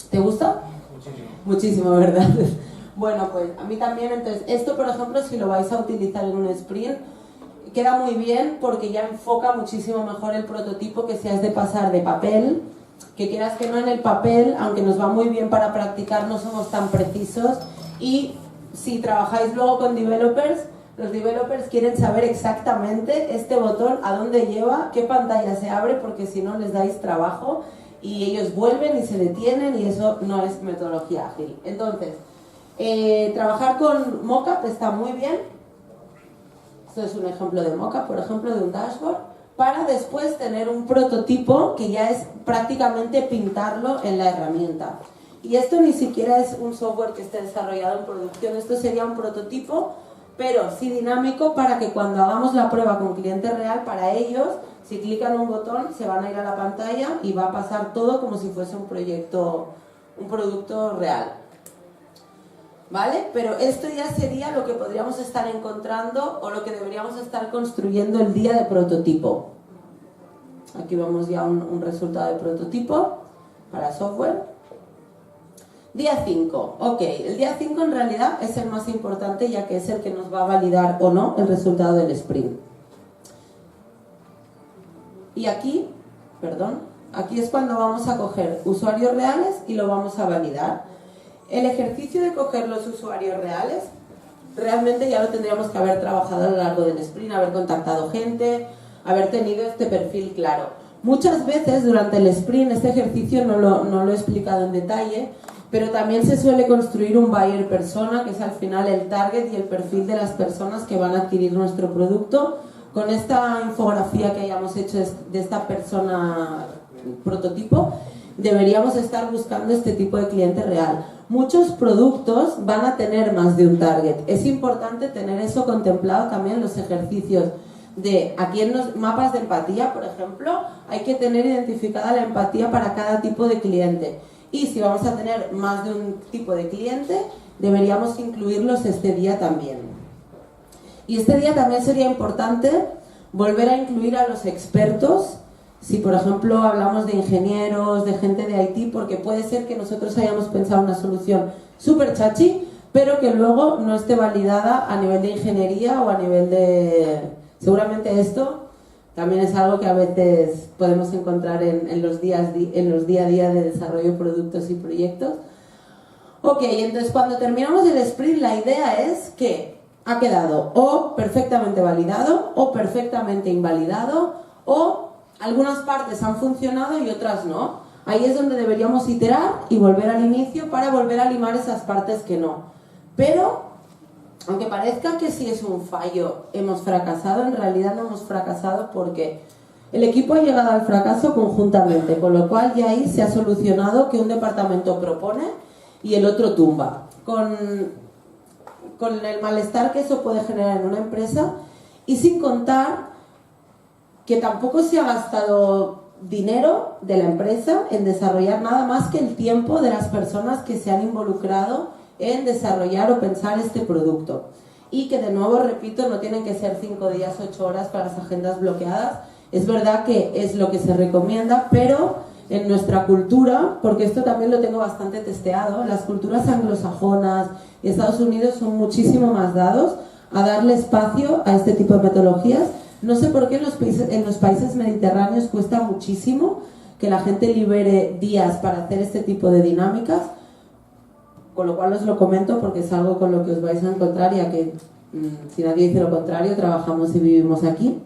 ¿Te gusta? Muchísimo, ¿verdad? Bueno, pues a mí también. Entonces, esto, por ejemplo, si lo vais a utilizar en un sprint, queda muy bien porque ya enfoca muchísimo mejor el prototipo, que si has de pasar de papel, que quieras que no, en el papel, aunque nos va muy bien para practicar, no somos tan precisos, y si trabajáis luego con developers, los developers quieren saber exactamente este botón a dónde lleva, qué pantalla se abre, porque si no les dais trabajo y ellos vuelven y se detienen, y eso no es metodología ágil. Entonces, trabajar con mockup está muy bien. Esto es un ejemplo de mockup, por ejemplo, de un dashboard, para después tener un prototipo que ya es prácticamente pintarlo en la herramienta. Y esto ni siquiera es un software que esté desarrollado en producción, esto sería un prototipo, pero sí dinámico, para que cuando hagamos la prueba con cliente real, para ellos, si clican un botón, se van a ir a la pantalla y va a pasar todo como si fuese un producto real. ¿Vale? Pero esto ya sería lo que podríamos estar encontrando o lo que deberíamos estar construyendo el día de prototipo. Aquí vemos ya un resultado de prototipo para software. Día 5. Ok, el día 5 en realidad es el más importante, ya que es el que nos va a validar o no el resultado del sprint. Y aquí es cuando vamos a coger usuarios reales y lo vamos a validar. El ejercicio de coger los usuarios reales, realmente ya lo tendríamos que haber trabajado a lo largo del sprint, haber contactado gente, haber tenido este perfil claro. Muchas veces durante el sprint este ejercicio no lo he explicado en detalle, pero también se suele construir un buyer persona, que es al final el target y el perfil de las personas que van a adquirir nuestro producto. Con esta infografía que hayamos hecho de esta persona prototipo, deberíamos estar buscando este tipo de cliente real. Muchos productos van a tener más de un target. Es importante tener eso contemplado también en los ejercicios de aquí en los mapas de empatía, por ejemplo, hay que tener identificada la empatía para cada tipo de cliente. Y si vamos a tener más de un tipo de cliente, deberíamos incluirlos este día también. Y este día también sería importante volver a incluir a los expertos. Si, por ejemplo, hablamos de ingenieros, de gente de IT, porque puede ser que nosotros hayamos pensado una solución súper chachi, pero que luego no esté validada a nivel de ingeniería o a nivel de... Seguramente esto también es algo que a veces podemos encontrar en los día a día de desarrollo de productos y proyectos. Ok, entonces cuando terminamos el sprint, la idea es que ha quedado o perfectamente validado o perfectamente invalidado, o algunas partes han funcionado y otras no. Ahí es donde deberíamos iterar y volver al inicio para volver a limar esas partes que no. Pero, aunque parezca que si es un fallo hemos fracasado, en realidad no hemos fracasado porque el equipo ha llegado al fracaso conjuntamente, con lo cual ya ahí se ha solucionado que un departamento propone y el otro tumba. Con el malestar que eso puede generar en una empresa, y sin contar que tampoco se ha gastado dinero de la empresa en desarrollar nada más que el tiempo de las personas que se han involucrado en desarrollar o pensar este producto. Y que, de nuevo, repito, no tienen que ser 5 días, 8 horas para las agendas bloqueadas. Es verdad que es lo que se recomienda, pero en nuestra cultura, porque esto también lo tengo bastante testeado, las culturas anglosajonas y Estados Unidos son muchísimo más dados a darle espacio a este tipo de metodologías. No sé por qué en los países mediterráneos cuesta muchísimo que la gente libere días para hacer este tipo de dinámicas, con lo cual os lo comento porque es algo con lo que os vais a encontrar, ya que si nadie dice lo contrario, trabajamos y vivimos aquí.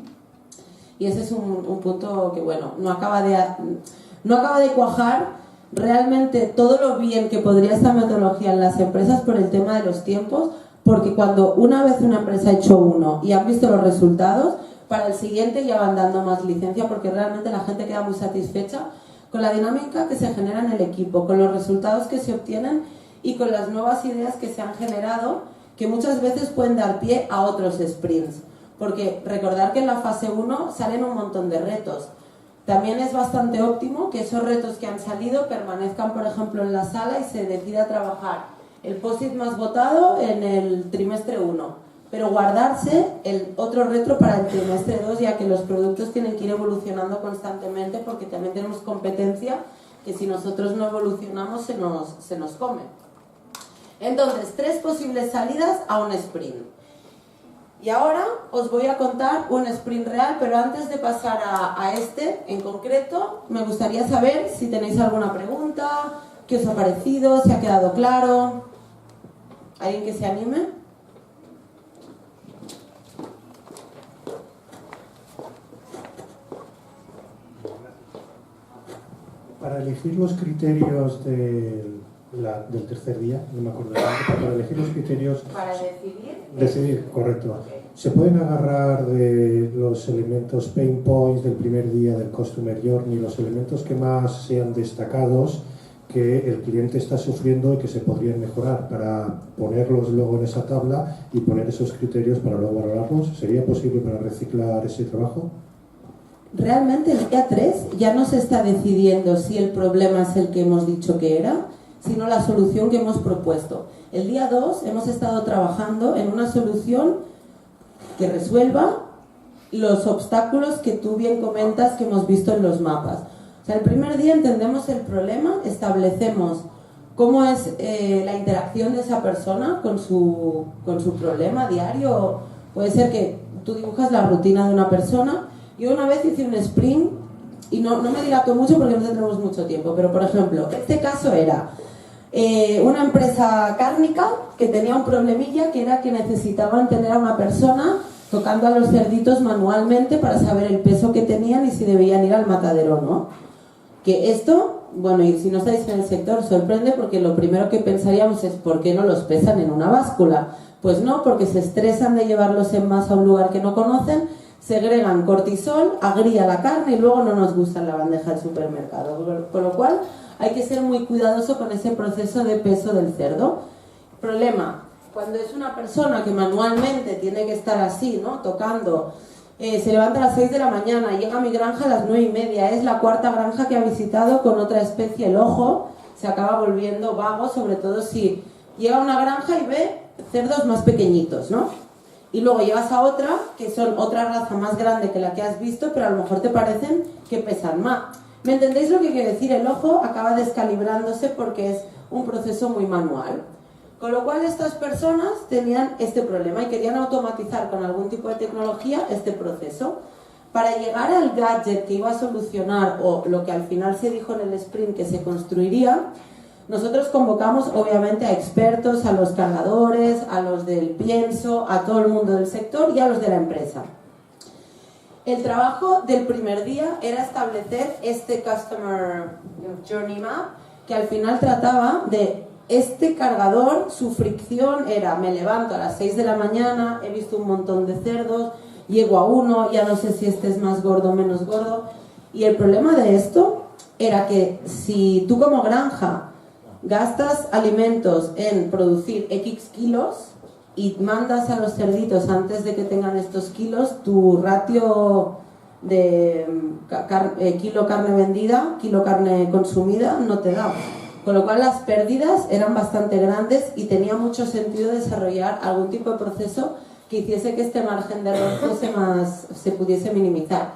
Y ese es un punto que, bueno, no acaba de cuajar realmente todo lo bien que podría esta metodología en las empresas por el tema de los tiempos, porque cuando una vez una empresa ha hecho uno y han visto los resultados, para el siguiente ya van dando más licencia, porque realmente la gente queda muy satisfecha con la dinámica que se genera en el equipo, con los resultados que se obtienen y con las nuevas ideas que se han generado, que muchas veces pueden dar pie a otros sprints. Porque recordar que en la fase 1 salen un montón de retos. También es bastante óptimo que esos retos que han salido permanezcan, por ejemplo, en la sala y se decida trabajar el post-it más votado en el trimestre 1. Pero guardarse el otro reto para el trimestre 2, ya que los productos tienen que ir evolucionando constantemente, porque también tenemos competencia que si nosotros no evolucionamos se nos come. Entonces, 3 posibles salidas a un sprint. Y ahora os voy a contar un sprint real, pero antes de pasar a este en concreto, me gustaría saber si tenéis alguna pregunta, qué os ha parecido, si ha quedado claro. ¿Alguien que se anime? Para elegir los criterios del tercer día, no me acuerdo, para elegir los criterios... Para decidir. Decidir, correcto. Okay. ¿Se pueden agarrar de los elementos pain points del primer día del Customer Journey, los elementos que más sean destacados, que el cliente está sufriendo y que se podrían mejorar, para ponerlos luego en esa tabla y poner esos criterios para luego valorarlos? ¿Sería posible para reciclar ese trabajo? Realmente el día 3 ya no se está decidiendo si el problema es el que hemos dicho que era, sino la solución que hemos propuesto. El día 2 hemos estado trabajando en una solución que resuelva los obstáculos que tú bien comentas que hemos visto en los mapas. O sea, el primer día entendemos el problema, establecemos cómo es la interacción de esa persona con su problema diario. Puede ser que tú dibujas la rutina de una persona. Yo una vez hice un sprint, y no me dilato mucho porque no tendremos mucho tiempo, pero por ejemplo, este caso era una empresa cárnica que tenía un problemilla, que era que necesitaban tener a una persona tocando a los cerditos manualmente para saber el peso que tenían y si debían ir al matadero o no. Que esto, bueno, y si no estáis en el sector, sorprende, porque lo primero que pensaríamos es ¿por qué no los pesan en una báscula? Pues no, porque se estresan de llevarlos en masa a un lugar que no conocen, segregan cortisol, agria la carne y luego no nos gusta en la bandeja del supermercado. Con lo cual hay que ser muy cuidadoso con ese proceso de peso del cerdo. Problema, cuando es una persona que manualmente tiene que estar así, ¿no? Tocando, se levanta a las 6 de la mañana, llega a mi granja a las 9:30, es la cuarta granja que ha visitado con otra especie, el ojo, se acaba volviendo vago, sobre todo si llega a una granja y ve cerdos más pequeñitos, ¿no? Y luego llegas a otra, que son otra raza más grande que la que has visto, pero a lo mejor te parecen que pesan más. ¿Me entendéis lo que quiere decir? El ojo acaba descalibrándose porque es un proceso muy manual. Con lo cual estas personas tenían este problema y querían automatizar con algún tipo de tecnología este proceso. Para llegar al gadget que iba a solucionar, o lo que al final se dijo en el sprint que se construiría, nosotros convocamos obviamente a expertos, a los cargadores, a los del pienso, a todo el mundo del sector y a los de la empresa. El trabajo del primer día era establecer este Customer Journey Map, que al final trataba de este cargador. Su fricción era: me levanto a las 6 de la mañana, he visto un montón de cerdos, llego a uno, ya no sé si este es más gordo o menos gordo. Y el problema de esto era que si tú como granja gastas alimentos en producir X kilos y mandas a los cerditos antes de que tengan estos kilos, tu ratio de kilo carne vendida, kilo carne consumida no te da. Con lo cual las pérdidas eran bastante grandes y tenía mucho sentido desarrollar algún tipo de proceso que hiciese que este margen de error se pudiese minimizar.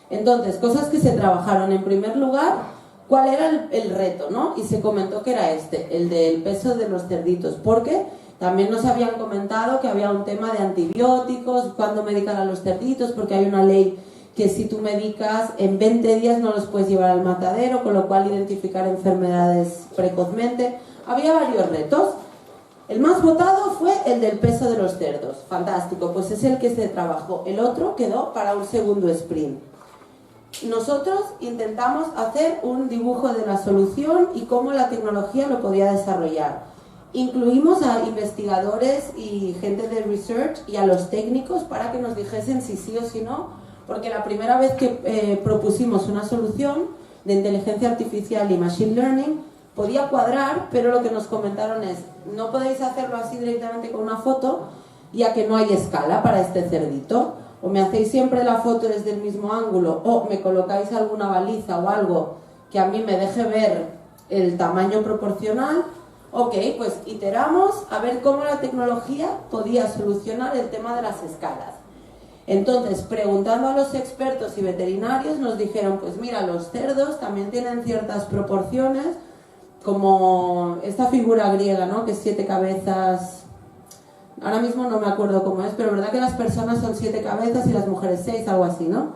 Entonces, cosas que se trabajaron. En primer lugar, ¿cuál era el reto, ¿no? Y se comentó que era el del peso de los cerditos, porque también nos habían comentado que había un tema de antibióticos, cuándo medicar a los cerditos, porque hay una ley que si tú medicas en 20 días no los puedes llevar al matadero, con lo cual identificar enfermedades precozmente. Había varios retos. El más votado fue el del peso de los cerdos. Fantástico, pues es el que se trabajó. El otro quedó para un segundo sprint. Nosotros intentamos hacer un dibujo de la solución y cómo la tecnología lo podía desarrollar. Incluimos a investigadores y gente de research y a los técnicos para que nos dijesen si sí o si no, porque la primera vez que propusimos una solución de inteligencia artificial y machine learning podía cuadrar, pero lo que nos comentaron es: no podéis hacerlo así directamente con una foto, ya que no hay escala para este cerdito. O me hacéis siempre la foto desde el mismo ángulo, o me colocáis alguna baliza o algo que a mí me deje ver el tamaño proporcional. Ok, pues iteramos a ver cómo la tecnología podía solucionar el tema de las escalas. Entonces, preguntando a los expertos y veterinarios, nos dijeron: pues mira, los cerdos también tienen ciertas proporciones, como esta figura griega, ¿no? Que es 7 cabezas. Ahora mismo no me acuerdo cómo es, pero verdad que las personas son 7 cabezas y las mujeres 6, algo así, ¿no?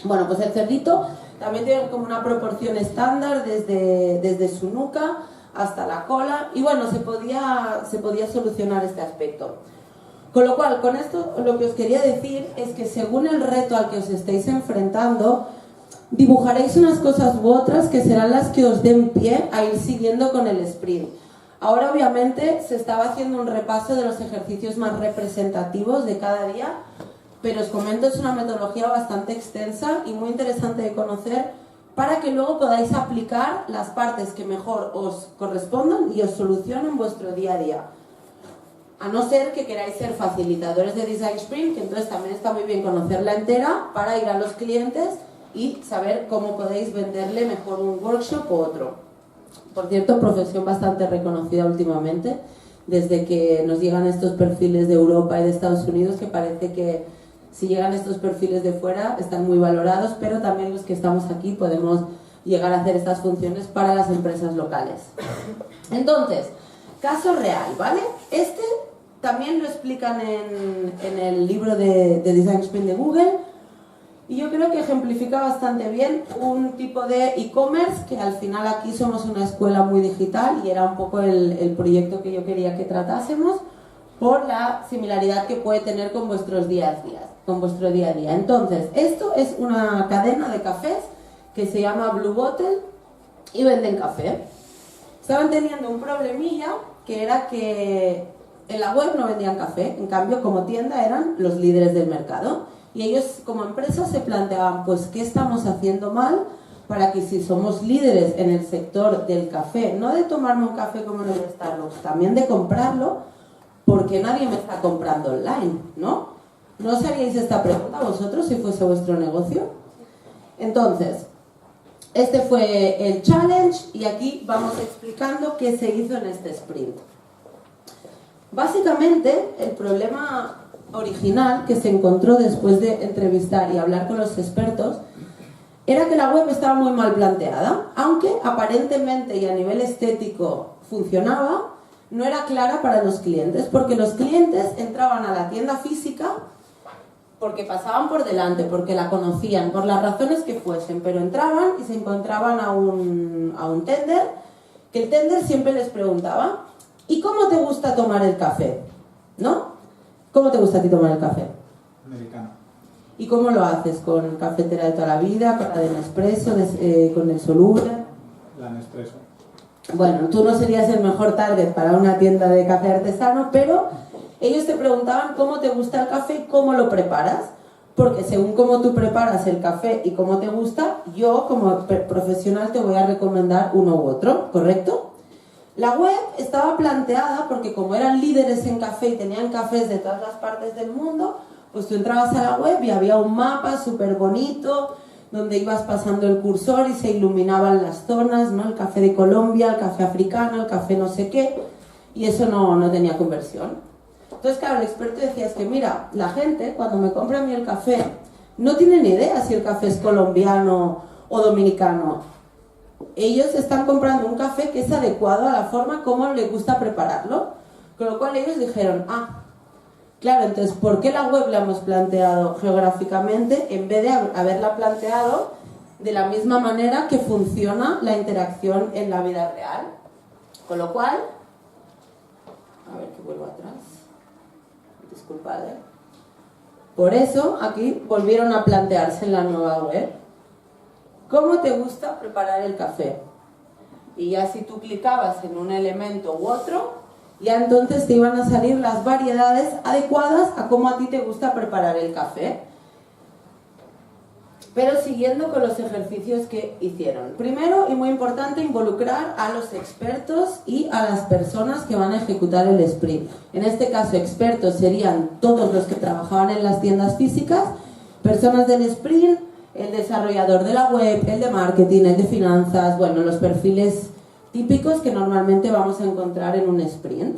Bueno, pues el cerdito también tiene como una proporción estándar desde su nuca hasta la cola, y bueno, se podía solucionar este aspecto. Con lo cual, con esto lo que os quería decir es que según el reto al que os estéis enfrentando, dibujaréis unas cosas u otras que serán las que os den pie a ir siguiendo con el sprint. Ahora obviamente se estaba haciendo un repaso de los ejercicios más representativos de cada día, pero os comento, es una metodología bastante extensa y muy interesante de conocer para que luego podáis aplicar las partes que mejor os correspondan y os solucionen vuestro día a día. A no ser que queráis ser facilitadores de Design Sprint, que entonces también está muy bien conocerla entera para ir a los clientes y saber cómo podéis venderle mejor un workshop o otro. Por cierto, profesión bastante reconocida últimamente, desde que nos llegan estos perfiles de Europa y de Estados Unidos, que parece que si llegan estos perfiles de fuera están muy valorados, pero también los que estamos aquí podemos llegar a hacer estas funciones para las empresas locales. Entonces, caso real, ¿vale? Este también lo explican en el libro de Design Sprint de Google, y yo creo que ejemplifica bastante bien un tipo de e-commerce, que al final aquí somos una escuela muy digital y era un poco el proyecto que yo quería que tratásemos, por la similaridad que puede tener con vuestros días a días, con vuestro día a día. Entonces, esto es una cadena de cafés que se llama Blue Bottle y venden café. Estaban teniendo un problemilla, que era que en la web no vendían café, en cambio como tienda eran los líderes del mercado. Y ellos como empresa se planteaban, pues, ¿qué estamos haciendo mal para que si somos líderes en el sector del café, no de tomarme un café como en el Starbucks, también de comprarlo, porque nadie me está comprando online, ¿no? ¿No os haríais esta pregunta vosotros si fuese vuestro negocio? Entonces, este fue el challenge y aquí vamos explicando qué se hizo en este sprint. Básicamente, el problema original que se encontró después de entrevistar y hablar con los expertos era que la web estaba muy mal planteada, aunque aparentemente y a nivel estético funcionaba, no era clara para los clientes, porque los clientes entraban a la tienda física porque pasaban por delante, porque la conocían, por las razones que fuesen, pero entraban y se encontraban a un tender, que el tender siempre les preguntaba, ¿y cómo te gusta tomar el café? ¿No? ¿Cómo te gusta a ti tomar el café? Americano. ¿Y cómo lo haces? ¿Con cafetera de toda la vida? ¿Con la de Nespresso? ¿Con el soluble? La Nespresso. Bueno, tú no serías el mejor target para una tienda de café artesano, pero ellos te preguntaban cómo te gusta el café y cómo lo preparas, porque según cómo tú preparas el café y cómo te gusta, yo como profesional te voy a recomendar uno u otro, ¿correcto? La web estaba planteada porque como eran líderes en café y tenían cafés de todas las partes del mundo, pues tú entrabas a la web y había un mapa súper bonito donde ibas pasando el cursor y se iluminaban las zonas, ¿no? El café de Colombia, el café africano, el café no sé qué, y eso no tenía conversión. Entonces, claro, el experto decía, es que mira, la gente cuando me compra a mí el café no tiene ni idea si el café es colombiano o dominicano. Ellos están comprando un café que es adecuado a la forma como les gusta prepararlo, con lo cual ellos dijeron, claro, entonces, ¿por qué la web la hemos planteado geográficamente en vez de haberla planteado de la misma manera que funciona la interacción en la vida real? Con lo cual, a ver que vuelvo atrás, disculpad, por eso aquí volvieron a plantearse en la nueva web, ¿cómo te gusta preparar el café? Y ya si tú clicabas en un elemento u otro, ya entonces te iban a salir las variedades adecuadas a cómo a ti te gusta preparar el café. Pero siguiendo con los ejercicios que hicieron. Primero, y muy importante, involucrar a los expertos y a las personas que van a ejecutar el sprint. En este caso, expertos serían todos los que trabajaban en las tiendas físicas, personas del sprint, el desarrollador de la web, el de marketing, el de finanzas, bueno, los perfiles típicos que normalmente vamos a encontrar en un sprint.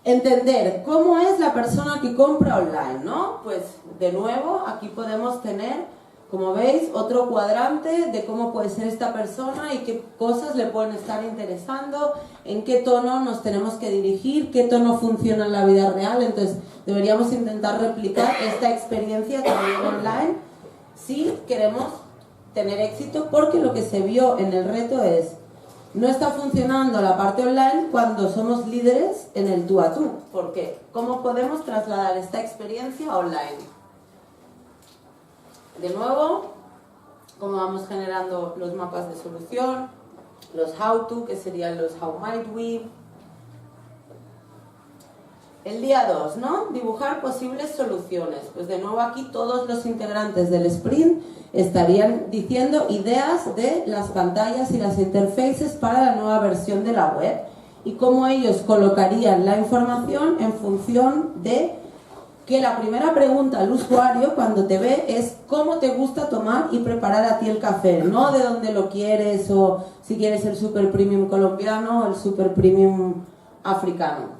Entender cómo es la persona que compra online, ¿no? Pues de nuevo aquí podemos tener, como veis, otro cuadrante de cómo puede ser esta persona y qué cosas le pueden estar interesando, en qué tono nos tenemos que dirigir, qué tono funciona en la vida real. Entonces deberíamos intentar replicar esta experiencia también online si queremos tener éxito, porque lo que se vio en el reto es no está funcionando la parte online cuando somos líderes en el tú a tú. ¿Por qué? ¿Cómo podemos trasladar esta experiencia online? De nuevo, cómo vamos generando los mapas de solución, los how to, que serían los how might we. El día 2, ¿no? Dibujar posibles soluciones. Pues de nuevo aquí todos los integrantes del sprint estarían diciendo ideas de las pantallas y las interfaces para la nueva versión de la web y cómo ellos colocarían la información en función de que la primera pregunta al usuario cuando te ve es cómo te gusta tomar y preparar a ti el café, no de dónde lo quieres o si quieres el super premium colombiano o el super premium africano.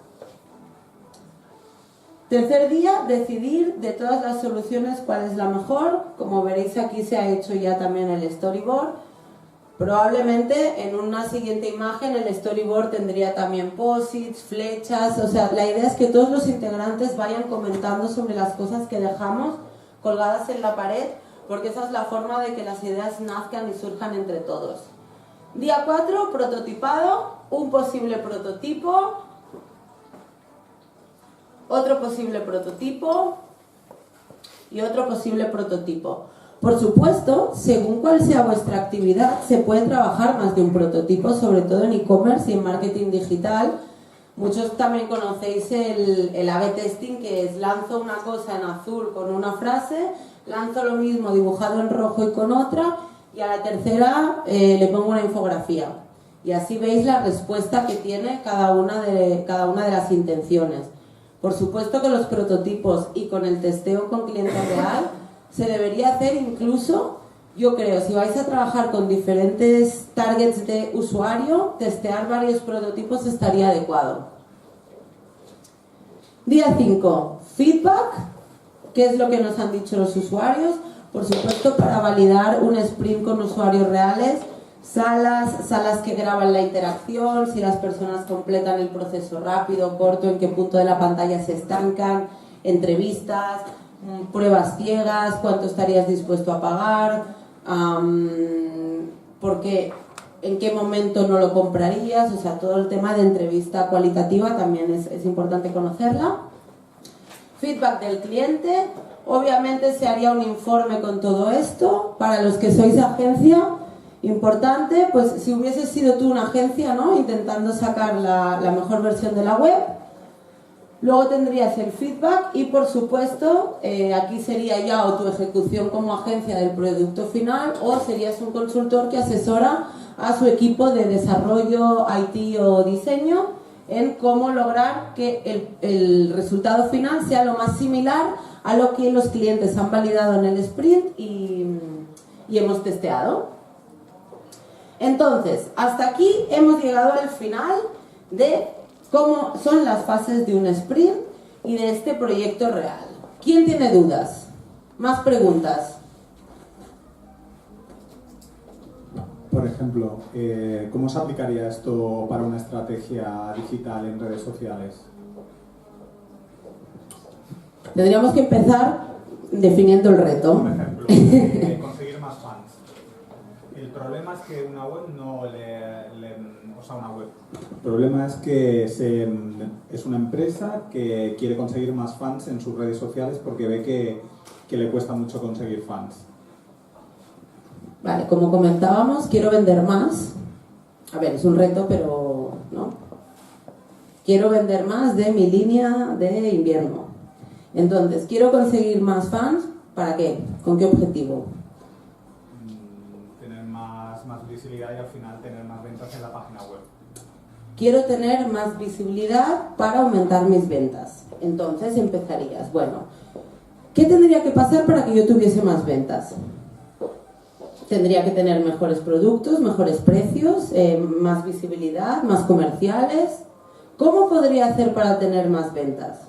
Tercer día, decidir de todas las soluciones cuál es la mejor. Como veréis aquí se ha hecho ya también el storyboard. Probablemente en una siguiente imagen el storyboard tendría también posits, flechas, o sea, la idea es que todos los integrantes vayan comentando sobre las cosas que dejamos colgadas en la pared, porque esa es la forma de que las ideas nazcan y surjan entre todos. Día 4, prototipado, un posible prototipo, otro posible prototipo y otro posible prototipo. Por supuesto, según cuál sea vuestra actividad, se puede trabajar más de un prototipo, sobre todo en e-commerce y en marketing digital. Muchos también conocéis el A/B testing, que es lanzo una cosa en azul con una frase, lanzo lo mismo dibujado en rojo y con otra, y a la tercera le pongo una infografía. Y así veis la respuesta que tiene cada una de las intenciones. Por supuesto que los prototipos y con el testeo con cliente real se debería hacer incluso, yo creo, si vais a trabajar con diferentes targets de usuario, testear varios prototipos estaría adecuado. Día 5, feedback, ¿qué es lo que nos han dicho los usuarios? Por supuesto, para validar un sprint con usuarios reales, salas que graban la interacción, si las personas completan el proceso rápido, corto, en qué punto de la pantalla se estancan, entrevistas, pruebas ciegas, cuánto estarías dispuesto a pagar, porque en qué momento no lo comprarías, o sea, todo el tema de entrevista cualitativa también es importante conocerla. Feedback del cliente, obviamente se haría un informe con todo esto. Para los que sois agencia, importante, pues si hubieses sido tú una agencia, ¿no?, intentando sacar la mejor versión de la web. Luego tendrías el feedback y, por supuesto, aquí sería ya o tu ejecución como agencia del producto final o serías un consultor que asesora a su equipo de desarrollo, IT o diseño en cómo lograr que el resultado final sea lo más similar a lo que los clientes han validado en el sprint y hemos testeado. Entonces, hasta aquí hemos llegado al final de cómo son las fases de un sprint y de este proyecto real. ¿Quién tiene dudas? ¿Más preguntas? Por ejemplo, ¿cómo se aplicaría esto para una estrategia digital en redes sociales? Tendríamos que empezar definiendo el reto. Por ejemplo, conseguir más fans. El problema es que una web El problema es que es una empresa que quiere conseguir más fans en sus redes sociales porque ve que le cuesta mucho conseguir fans. Vale, como comentábamos, quiero vender más. A ver, es un reto, pero no. Quiero vender más de mi línea de invierno. Entonces, quiero conseguir más fans. ¿Para qué? ¿Con qué objetivo? Tener más visibilidad y al final tener más ventas en la página web. Quiero tener más visibilidad para aumentar mis ventas. Entonces empezarías, bueno, ¿qué tendría que pasar para que yo tuviese más ventas? Tendría que tener mejores productos, mejores precios, más visibilidad, más comerciales. ¿Cómo podría hacer para tener más ventas?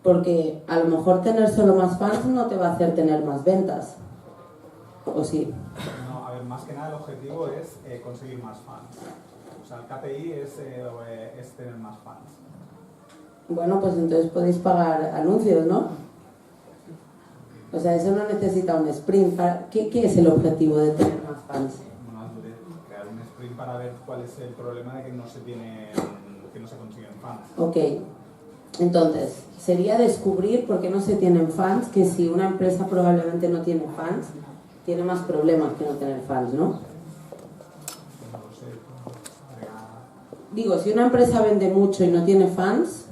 Porque a lo mejor tener solo más fans no te va a hacer tener más ventas. ¿O sí? No, a ver, más que nada el objetivo es conseguir más fans. O sea, el KPI es tener más fans. Bueno, pues entonces podéis pagar anuncios, ¿no? O sea, eso no necesita un sprint. ¿Qué es el objetivo de tener más fans? Bueno, crear un sprint para ver cuál es el problema de que no se consiguen fans. Ok. Entonces, sería descubrir por qué no se tienen fans, que si una empresa probablemente no tiene fans, tiene más problemas que no tener fans, ¿no? No lo sé. Digo, si una empresa vende mucho y no tiene fans,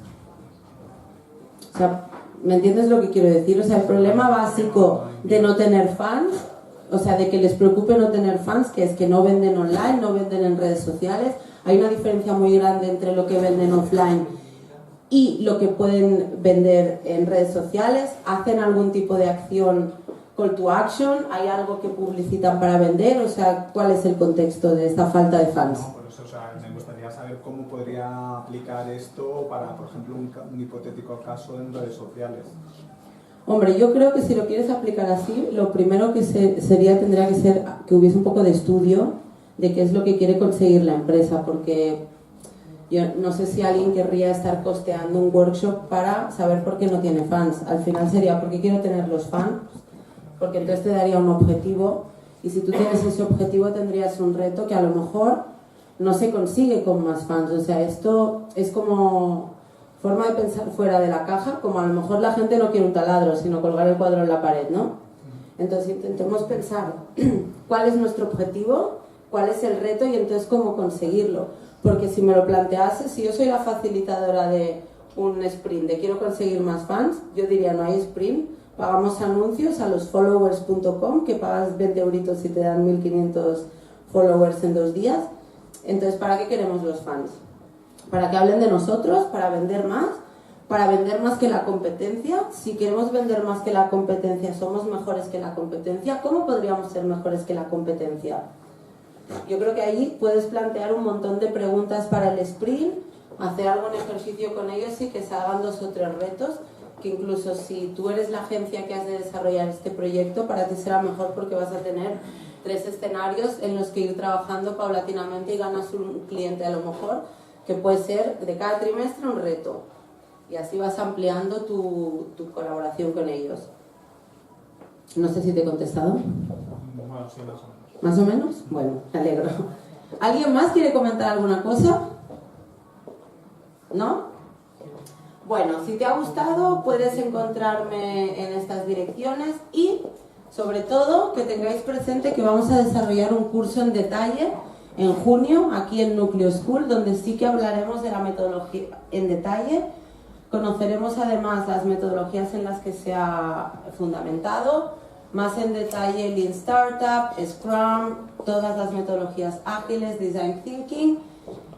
sea, ¿me entiendes lo que quiero decir? O sea, el problema básico de no tener fans, o sea, de que les preocupe no tener fans, que es que no venden online, no venden en redes sociales. Hay una diferencia muy grande entre lo que venden offline y lo que pueden vender en redes sociales. ¿Hacen algún tipo de acción call to action? ¿Hay algo que publicitan para vender? O sea, ¿cuál es el contexto de esta falta de fans? No, por eso, o sea, me gustaría saber cómo podría aplicar esto para, por ejemplo, un hipotético caso en redes sociales. Hombre, yo creo que si lo quieres aplicar así, lo primero que tendría que ser que hubiese un poco de estudio de qué es lo que quiere conseguir la empresa, porque yo no sé si alguien querría estar costeando un workshop para saber por qué no tiene fans. Al final sería porque quiero tener los fans, porque entonces te daría un objetivo, y si tú tienes ese objetivo tendrías un reto que a lo mejor no se consigue con más fans. O sea, esto es como forma de pensar fuera de la caja, como a lo mejor la gente no quiere un taladro, sino colgar el cuadro en la pared, ¿no? Entonces intentemos pensar cuál es nuestro objetivo, cuál es el reto y entonces cómo conseguirlo. Porque si me lo plantease, si yo soy la facilitadora de un sprint, de quiero conseguir más fans, yo diría no hay sprint, pagamos anuncios a los followers.com, que pagas 20 euritos y te dan 1500 followers en 2 días. Entonces, ¿para qué queremos los fans? ¿Para que hablen de nosotros? ¿Para vender más? ¿Para vender más que la competencia? Si queremos vender más que la competencia, ¿somos mejores que la competencia? ¿Cómo podríamos ser mejores que la competencia? Yo creo que ahí puedes plantear un montón de preguntas para el sprint, hacer algún ejercicio con ellos y que se hagan 2 o 3 retos, que incluso si tú eres la agencia que has de desarrollar este proyecto, para ti será mejor porque vas a tener 3 escenarios en los que ir trabajando paulatinamente y ganas un cliente a lo mejor, que puede ser de cada trimestre un reto. Y así vas ampliando tu colaboración con ellos. No sé si te he contestado. Bueno, sí, más o menos. ¿Más o menos? Bueno, me alegro. ¿Alguien más quiere comentar alguna cosa? ¿No? Bueno, si te ha gustado puedes encontrarme en estas direcciones y, sobre todo, que tengáis presente que vamos a desarrollar un curso en detalle en junio, aquí en Núcleo School, donde sí que hablaremos de la metodología en detalle. Conoceremos además las metodologías en las que se ha fundamentado, más en detalle Lean Startup, Scrum, todas las metodologías ágiles, Design Thinking,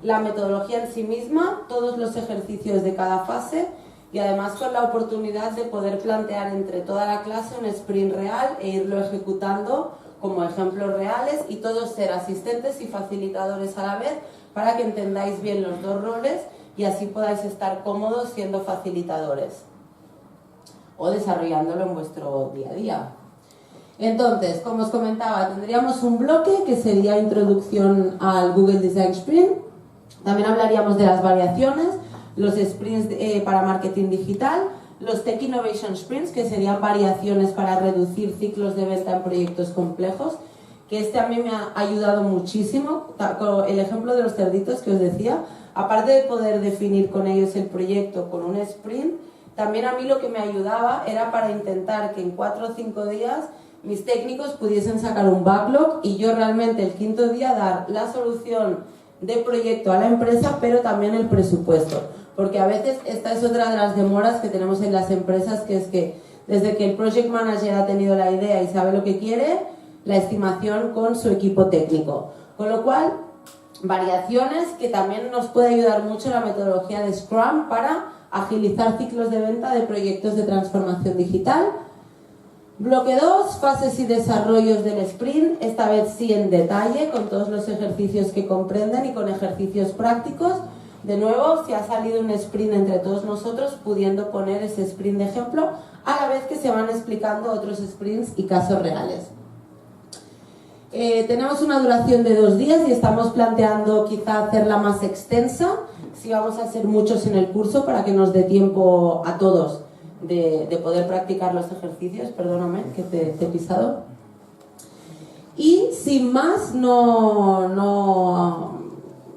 la metodología en sí misma, todos los ejercicios de cada fase y además con la oportunidad de poder plantear entre toda la clase un sprint real e irlo ejecutando como ejemplos reales y todos ser asistentes y facilitadores a la vez para que entendáis bien los 2 roles y así podáis estar cómodos siendo facilitadores o desarrollándolo en vuestro día a día. Entonces, como os comentaba, tendríamos un bloque que sería introducción al Google Design Sprint. También hablaríamos de las variaciones, los sprints para marketing digital, los Tech Innovation Sprints, que serían variaciones para reducir ciclos de venta en proyectos complejos, que a mí me ha ayudado muchísimo. El ejemplo de los cerditos que os decía, aparte de poder definir con ellos el proyecto con un sprint, también a mí lo que me ayudaba era para intentar que en 4 o 5 días mis técnicos pudiesen sacar un backlog y yo realmente el 5.º día dar la solución de proyecto a la empresa, pero también el presupuesto. Porque a veces esta es otra de las demoras que tenemos en las empresas, que es que desde que el project manager ha tenido la idea y sabe lo que quiere, la estimación con su equipo técnico. Con lo cual, variaciones que también nos puede ayudar mucho la metodología de Scrum para agilizar ciclos de venta de proyectos de transformación digital. Bloque 2, fases y desarrollos del sprint, esta vez sí en detalle, con todos los ejercicios que comprenden y con ejercicios prácticos. De nuevo, si ha salido un sprint entre todos nosotros, pudiendo poner ese sprint de ejemplo, a la vez que se van explicando otros sprints y casos reales. Tenemos una duración de 2 días y estamos planteando quizá hacerla más extensa, si vamos a ser muchos en el curso, para que nos dé tiempo a todos de poder practicar los ejercicios. Perdóname que te he pisado. Y sin más, no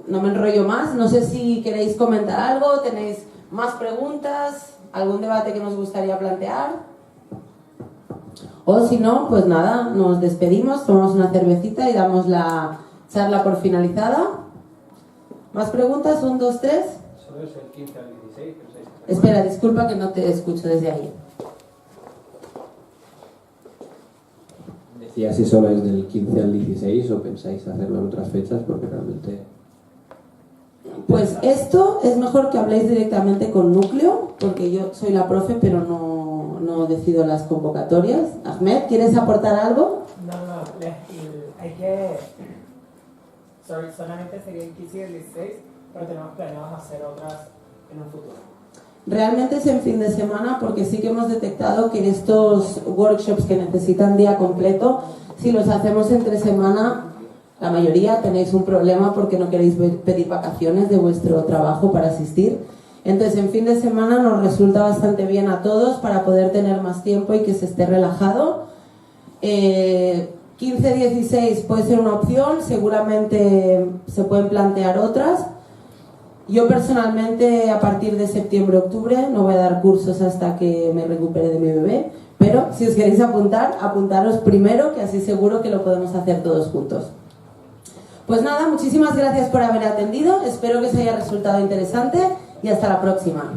me enrollo más. No sé si queréis comentar algo, tenéis más preguntas, algún debate que nos gustaría plantear. O si no, pues nada, nos despedimos, tomamos una cervecita y damos la charla por finalizada. ¿Más preguntas? 1, 2, 3. solo es el 15 al 16. Espera, disculpa que no te escucho desde ahí. Decía si solo es del 15 al 16 o pensáis hacerlo en otras fechas, porque realmente... Pues esto es mejor que habléis directamente con Núcleo, porque yo soy la profe, pero no decido las convocatorias. Ahmed, ¿quieres aportar algo? No, hay que... solamente sería el 15 y el 16, pero tenemos planeados hacer otras en un futuro. Realmente es en fin de semana, porque sí que hemos detectado que estos workshops que necesitan día completo, si los hacemos entre semana, la mayoría tenéis un problema porque no queréis pedir vacaciones de vuestro trabajo para asistir. Entonces, en fin de semana nos resulta bastante bien a todos para poder tener más tiempo y que se esté relajado. 15-16 puede ser una opción, seguramente se pueden plantear otras. Yo personalmente a partir de septiembre-octubre no voy a dar cursos hasta que me recupere de mi bebé, pero si os queréis apuntar, apuntaros primero, que así seguro que lo podemos hacer todos juntos. Pues nada, muchísimas gracias por haber atendido, espero que os haya resultado interesante y hasta la próxima.